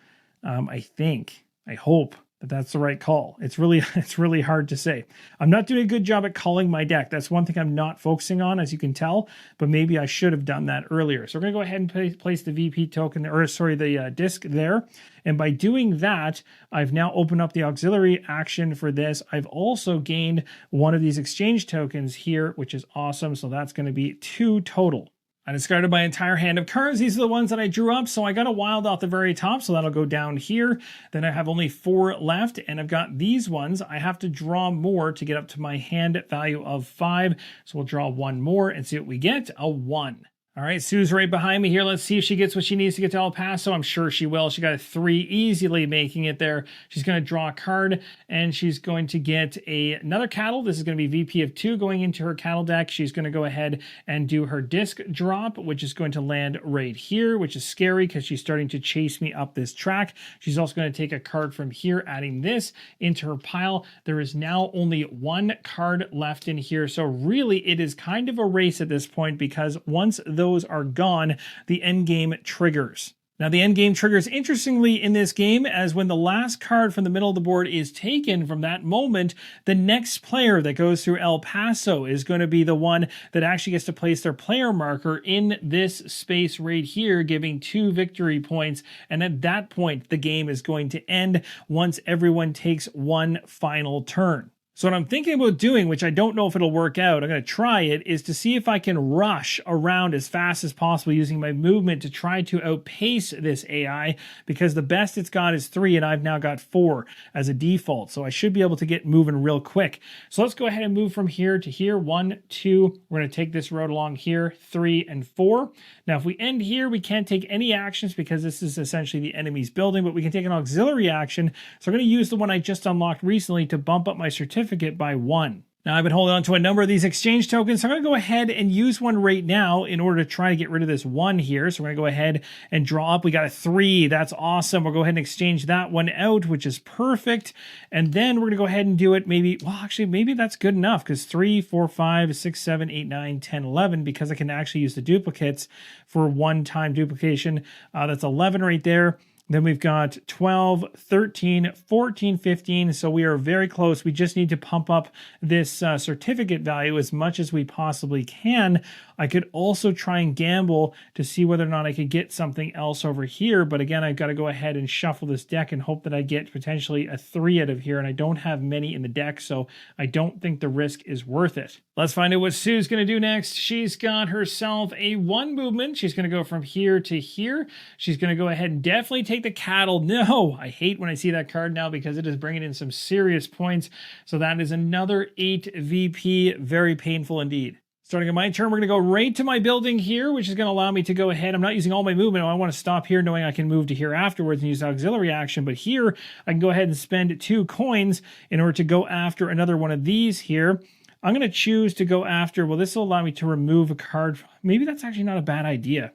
I hope that that's the right call. It's really hard to say. I'm not doing a good job at calling my deck. That's one thing I'm not focusing on, as you can tell, but maybe I should have done that earlier. So we're going to go ahead and place the VP token, the disc there. And by doing that, I've now opened up the auxiliary action for this. I've also gained one of these exchange tokens here, which is awesome. So that's going to be 2 total. I discarded my entire hand of cards. These are the ones that I drew up. So I got a wild off the very top. So that'll go down here. Then I have only 4 left. And I've got these ones. I have to draw more to get up to my hand value of 5. So we'll draw 1 more and see what we get. A 1. All right, Sue's right behind me here. Let's see if she gets what she needs to get to El Paso. I'm sure she will. She got a 3, easily making it there. She's going to draw a card, and she's going to get another cattle. This is going to be VP of 2 going into her cattle deck. She's going to go ahead and do her disc drop, which is going to land right here, which is scary because she's starting to chase me up this track. She's also going to take a card from here, adding this into her pile. There is now only 1 card left in here. So really, it is kind of a race at this point because once those are gone, the end game triggers. Now, the end game triggers interestingly in this game, as when the last card from the middle of the board is taken from that moment, the next player that goes through El Paso is going to be the one that actually gets to place their player marker in this space right here, giving 2 victory points. And at that point, the game is going to end once everyone takes 1 final turn. So what I'm thinking about doing, which I don't know if it'll work out, I'm going to try it, is to see if I can rush around as fast as possible using my movement to try to outpace this AI, because the best it's got is 3 and I've now got 4 as a default. So I should be able to get moving real quick. So let's go ahead and move from here to here. 1, 2, we're going to take this road along here, 3 and 4. Now if we end here, we can't take any actions because this is essentially the enemy's building, but we can take an auxiliary action. So I'm going to use the one I just unlocked recently to bump up my certificate by 1. Now I've been holding on to a number of these exchange tokens, so I'm going to go ahead and use one right now in order to try to get rid of this 1 here. So we're going to go ahead and draw up. We got a 3. That's awesome. We'll go ahead and exchange that one out, which is perfect. And then we're going to go ahead and do it maybe, well, actually, maybe that's good enough because 3, 4, 5, 6, 7, 8, 9, 10, 11, because I can actually use the duplicates for one-time duplication. That's 11 right there. Then we've got 12, 13, 14, 15. So we are very close. We just need to pump up this certificate value as much as we possibly can. I could also try and gamble to see whether or not I could get something else over here. But again, I've got to go ahead and shuffle this deck and hope that I get potentially a 3 out of here. And I don't have many in the deck, so I don't think the risk is worth it. Let's find out what Sue's going to do next. She's got herself a 1 movement. She's going to go from here to here. She's going to go ahead and definitely take the cattle. No, I hate when I see that card now because it is bringing in some serious points. So that is another 8 VP. Very painful indeed. Starting on my turn, we're going to go right to my building here, which is going to allow me to go ahead. I'm not using all my movement. I want to stop here knowing I can move to here afterwards and use auxiliary action. But here, I can go ahead and spend 2 coins in order to go after another one of these here. I'm going to choose to go after, well, this will allow me to remove a card. Maybe that's actually not a bad idea.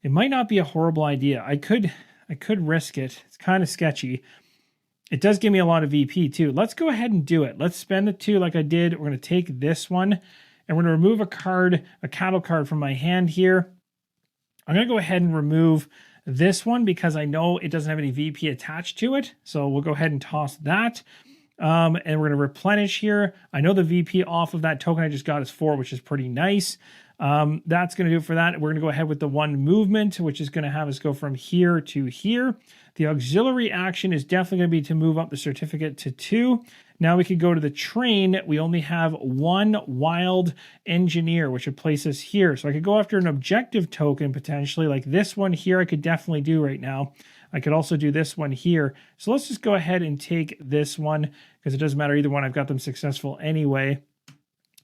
It might not be a horrible idea. I could risk it. It's kind of sketchy. It does give me a lot of VP too. Let's go ahead and do it. Let's spend the 2 like I did. We're going to take this one. And we're going to remove a card, a cattle card from my hand here. I'm going to go ahead and remove this one because I know it doesn't have any VP attached to it. So we'll go ahead and toss that. And we're going to replenish here. I know the VP off of that token I just got is 4, which is pretty nice. That's going to do it for that. We're going to go ahead with the 1 movement, which is going to have us go from here to here. The auxiliary action is definitely going to be to move up the certificate to 2. Now we could go to the train. We only have 1 wild engineer, which would place us here. So I could go after an objective token potentially, like this one here I could definitely do right now. I could also do this one here. So let's just go ahead and take this one because it doesn't matter either one. I've got them successful anyway.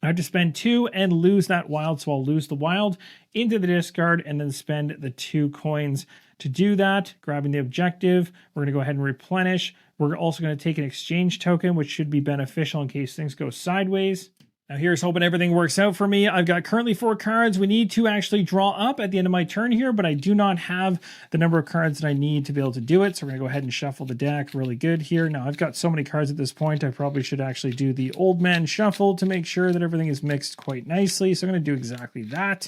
I have to spend 2 and lose that wild, so I'll lose the wild into the discard and then spend the 2 coins to do that. Grabbing the objective, we're going to go ahead and replenish. We're also going to take an exchange token, which should be beneficial in case things go sideways. Now here's hoping everything works out for me. I've got currently 4 cards. We need to actually draw up at the end of my turn here, but I do not have the number of cards that I need to be able to do it. So we're going to go ahead and shuffle the deck really good here. Now I've got so many cards at this point, I probably should actually do the old man shuffle to make sure that everything is mixed quite nicely. So I'm going to do exactly that.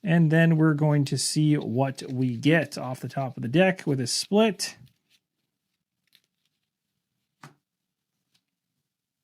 And then we're going to see what we get off the top of the deck with a split.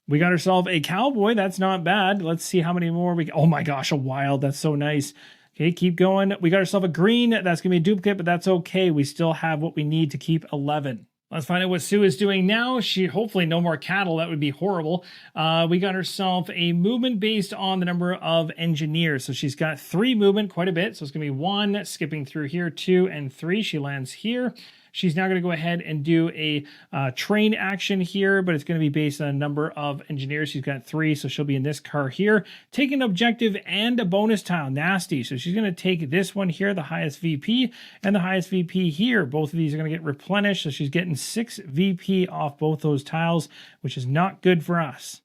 We got ourselves a cowboy. That's not bad. Let's see how many more we... Oh my gosh, a wild. That's so nice. Okay, keep going. We got ourselves a green. That's going to be a duplicate, but that's okay. We still have what we need to keep 11. Let's find out what Sue is doing now. She hopefully no more cattle. That would be horrible. We got herself a movement based on the number of engineers. So she's got 3 movement, quite a bit. So it's going to be 1, skipping through here, 2, and 3. She lands here. She's now going to go ahead and do a train action here, but it's going to be based on a number of engineers. She's got 3, so she'll be in this car here. Take an objective and a bonus tile. Nasty. So she's going to take this one here, the highest VP, and the highest VP here. Both of these are going to get replenished, so she's getting 6 VP off both those tiles, which is not good for us.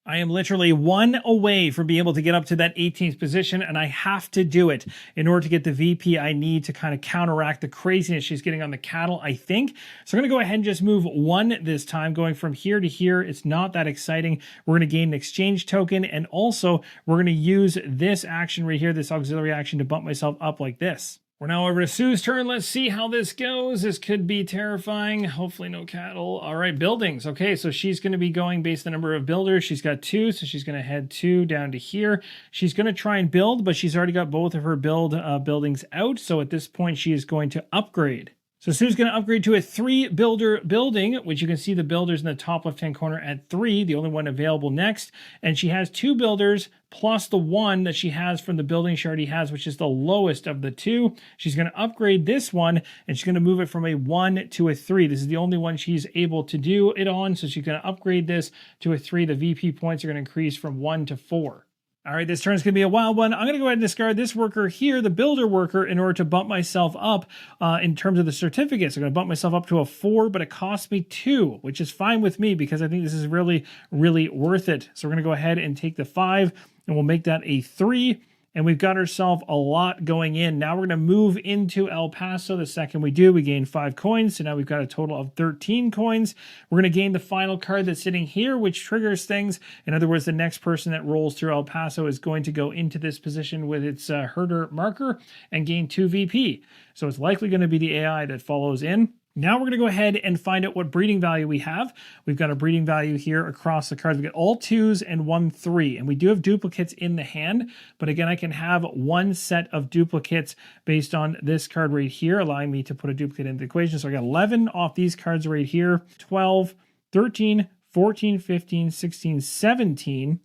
I am literally 1 away from being able to get up to that 18th position, and I have to do it in order to get the VP I need to kind of counteract the craziness she's getting on the cattle, I think. So I'm going to go ahead and just move 1 this time, going from here to here. It's not that exciting. We're going to gain an exchange token, and also we're going to use this action right here, this auxiliary action, to bump myself up like this. We're now over to Sue's turn. Let's see how this goes. This could be terrifying. Hopefully no cattle. All right, buildings. Okay, so she's going to be going based on the number of builders. She's got 2, so she's going to head 2 down to here. She's going to try and build, but she's already got both of her buildings out. So at this point, she is going to upgrade. So Sue's going to upgrade to a 3-builder building, which you can see the builders in the top left-hand corner at 3, the only one available next. And she has 2 builders plus the 1 that she has from the building she already has, which is the lowest of the 2. She's going to upgrade this one, and she's going to move it from a 1 to a 3. This is the only one she's able to do it on, so she's going to upgrade this to a 3. The VP points are going to increase from 1 to 4. All right, this turn's going to be a wild one. I'm going to go ahead and discard this worker here, the builder worker, in order to bump myself up in terms of the certificates. I'm going to bump myself up to a 4, but it costs me 2, which is fine with me because I think this is really, really worth it. So we're going to go ahead and take the 5, and we'll make that a 3. And we've got ourselves a lot going in. Now we're going to move into El Paso. The second we do, we gain 5 coins. So now we've got a total of 13 coins. We're going to gain the final card that's sitting here, which triggers things. In other words, the next person that rolls through El Paso is going to go into this position with its herder marker and gain 2 VP. So it's likely going to be the AI that follows in. Now we're going to go ahead and find out what breeding value we have. We've got a breeding value here across the cards. We get all 2s and 1 3. And we do have duplicates in the hand. But again, I can have 1 set of duplicates based on this card right here, allowing me to put a duplicate into the equation. So I got 11 off these cards right here, 12, 13, 14, 15, 16, 17,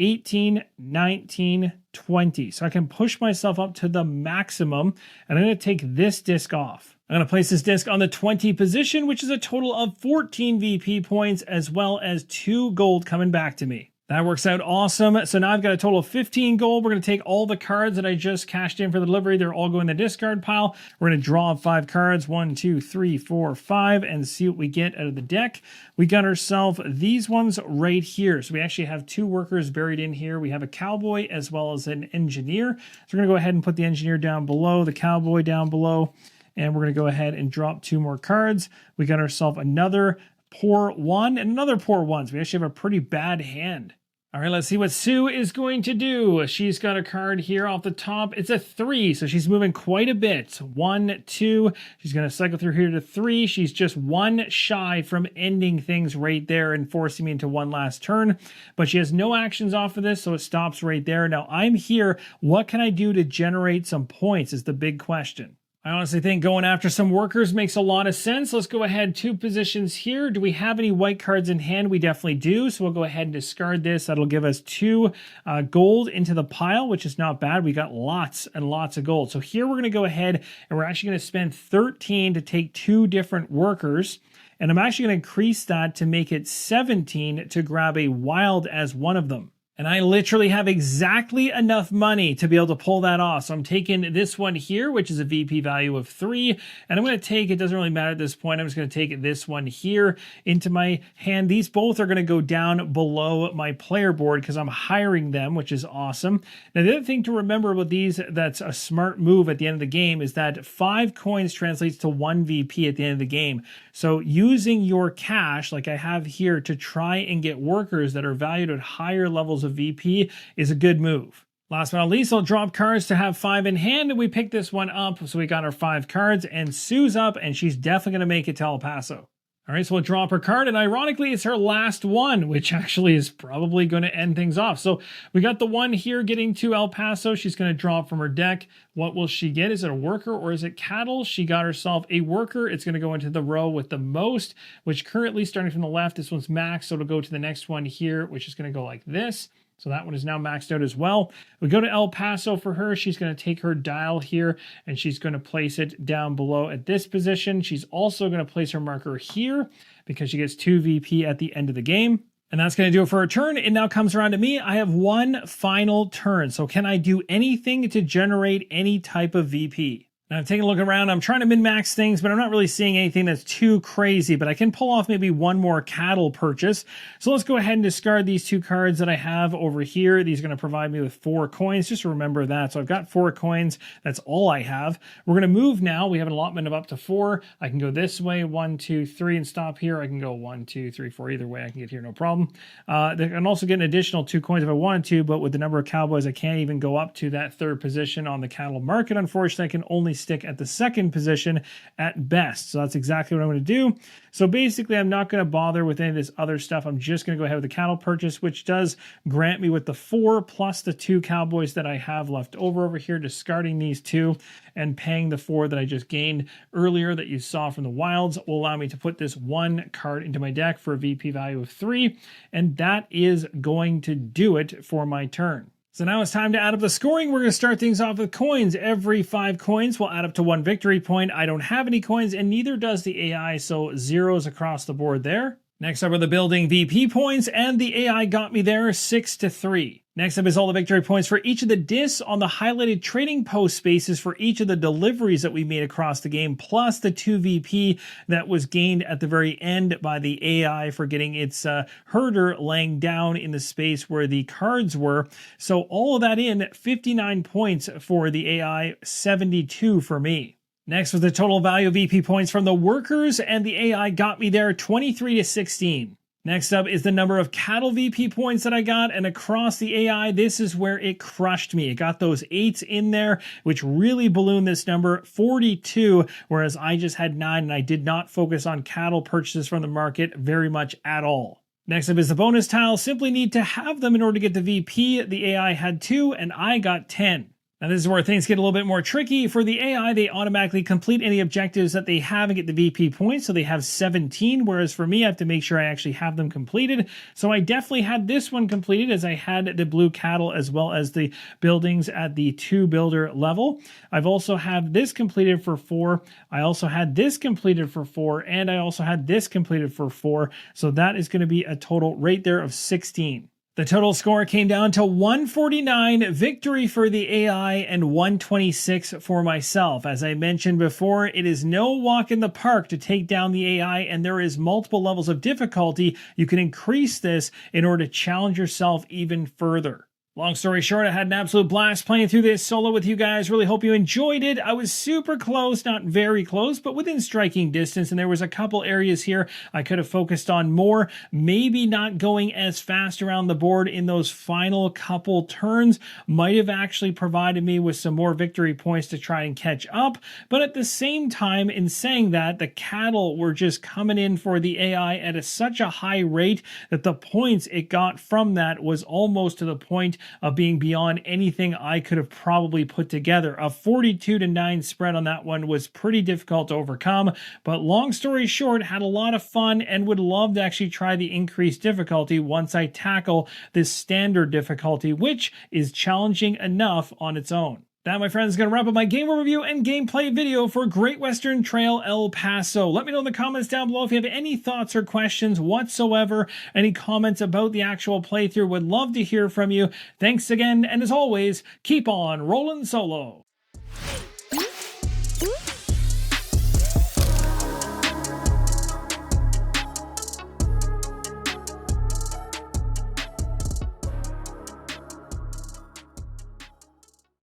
18, 19, 20. So I can push myself up to the maximum. And I'm going to take this disc off. I'm going to place this disc on the 20 position, which is a total of 14 VP points, as well as 2 gold coming back to me. That works out awesome. So now I've got a total of 15 gold. We're going to take all the cards that I just cashed in for the delivery. They're all going in the discard pile. We're going to draw 5 cards, 1, 2, 3, 4, 5, and see what we get out of the deck. We got ourselves these ones right here. So we actually have 2 workers buried in here. We have a cowboy as well as an engineer. So we're going to go ahead and put the engineer down below, the cowboy down below. And we're going to go ahead and drop 2 more cards. We got ourselves another poor 1 and another poor 1. So we actually have a pretty bad hand. All right, let's see what Sue is going to do. She's got a card here off the top. It's a 3, so she's moving quite a bit. 1, 2. She's going to cycle through here to 3. She's just 1 shy from ending things right there and forcing me into 1 last turn. But she has no actions off of this, so it stops right there. Now, I'm here. What can I do to generate some points is the big question. I honestly think going after some workers makes a lot of sense. Let's go ahead, 2 positions here. Do we have any white cards in hand? We definitely do. So we'll go ahead and discard this. That'll give us 2 gold into the pile, which is not bad. We got lots and lots of gold. So here we're going to go ahead and we're actually going to spend 13 to take 2 different workers. And I'm actually going to increase that to make it 17 to grab a wild as one of them. And I literally have exactly enough money to be able to pull that off. So I'm taking this one here, which is a VP value of 3. And I'm going to take, it doesn't really matter at this point, I'm just going to take this one here into my hand. These both are going to go down below my player board because I'm hiring them, which is awesome. Now, the other thing to remember about these that's a smart move at the end of the game is that 5 coins translates to 1 VP at the end of the game. So using your cash, like I have here, to try and get workers that are valued at higher levels of VP is a good move. Last but not least, I'll drop cards to have 5 in hand, and we picked this one up. So we got our 5 cards, and Sue's up, and she's definitely going to make it to El Paso. All right, so we'll drop her card, and ironically, it's her last one, which actually is probably going to end things off. So we got the 1 here getting to El Paso. She's going to drop from her deck. What will she get? Is it a worker or is it cattle? She got herself a worker. It's going to go into the row with the most, which currently, starting from the left, this one's max, so it'll go to the next one here, which is going to go like this. So that one is now maxed out as well. We go to El Paso for her. She's going to take her dial here and she's going to place it down below at this position. She's also going to place her marker here because she gets 2 VP at the end of the game. And that's going to do it for her turn. It now comes around to me. I have 1 final turn. So can I do anything to generate any type of VP? Now, I'm taking a look around. I'm trying to min-max things, but I'm not really seeing anything that's too crazy. But I can pull off maybe 1 more cattle purchase. So let's go ahead and discard these 2 cards that I have over here. These are going to provide me with 4 coins. Just remember that. So I've got 4 coins. That's all I have. We're going to move now. We have an allotment of up to 4. I can go this way, 1, 2, 3, and stop here. I can go 1, 2, 3, 4. Either way, I can get here, no problem. I can also get an additional 2 coins if I wanted to, but with the number of cowboys, I can't even go up to that 3rd position on the cattle market. Unfortunately, I can only stick at the second position at best. So that's exactly what I'm going to do. So basically, I'm not going to bother with any of this other stuff. I'm just going to go ahead with the cattle purchase, which does grant me with the 4 plus the 2 cowboys that I have left over here, discarding these 2 and paying the 4 that I just gained earlier that you saw from the wilds will allow me to put this 1 card into my deck for a VP value of 3. And that is going to do it for my turn. So now it's time to add up the scoring. We're going to start things off with coins. Every 5 coins will add up to 1 victory point. I don't have any coins, and neither does the AI, so zeros across the board there. Next up are the building VP points, and the AI got me there 6-3. Next up is all the victory points for each of the discs on the highlighted trading post spaces for each of the deliveries that we made across the game, plus the 2 VP that was gained at the very end by the AI for getting its herder laying down in the space where the cards were. So all of that in, 59 points for the AI, 72 for me. Next was the total value of VP points from the workers, and the AI got me there 23-16. Next up is the number of cattle VP points that I got, and across the AI, this is where it crushed me. It got those 8s in there, which really ballooned this number, 42, whereas I just had 9, and I did not focus on cattle purchases from the market very much at all. Next up is the bonus tile. Simply need to have them in order to get the VP. The AI had 2, and I got 10. Now this is where things get a little bit more tricky. For the AI, they automatically complete any objectives that they have and get the VP points, so they have 17, whereas for me, I have to make sure I actually have them completed. So I definitely had this one completed, as I had the blue cattle as well as the buildings at the 2 builder level. I've also had this completed for 4. I also had this completed for 4, and I also had this completed for 4. So that is going to be a total right there of 16. The total score came down to 149 victory for the AI and 126 for myself. As I mentioned before, it is no walk in the park to take down the AI, and there is multiple levels of difficulty. You can increase this in order to challenge yourself even further. Long story short, I had an absolute blast playing through this solo with you guys. Really hope you enjoyed it. I was super close, not very close, but within striking distance. And there was a couple areas here I could have focused on more. Maybe not going as fast around the board in those final couple turns might have actually provided me with some more victory points to try and catch up. But at the same time, in saying that, the cattle were just coming in for the AI at such a high rate that the points it got from that was almost to the point of being beyond anything I could have probably put together. A 42-9 spread on that one was pretty difficult to overcome, but long story short, had a lot of fun and would love to actually try the increased difficulty once I tackle this standard difficulty, which is challenging enough on its own. That, my friends, is going to wrap up my game review and gameplay video for Great Western Trail El Paso. Let me know in the comments down below if you have any thoughts or questions whatsoever, any comments about the actual playthrough. Would love to hear from you. Thanks again, and as always, keep on rolling solo.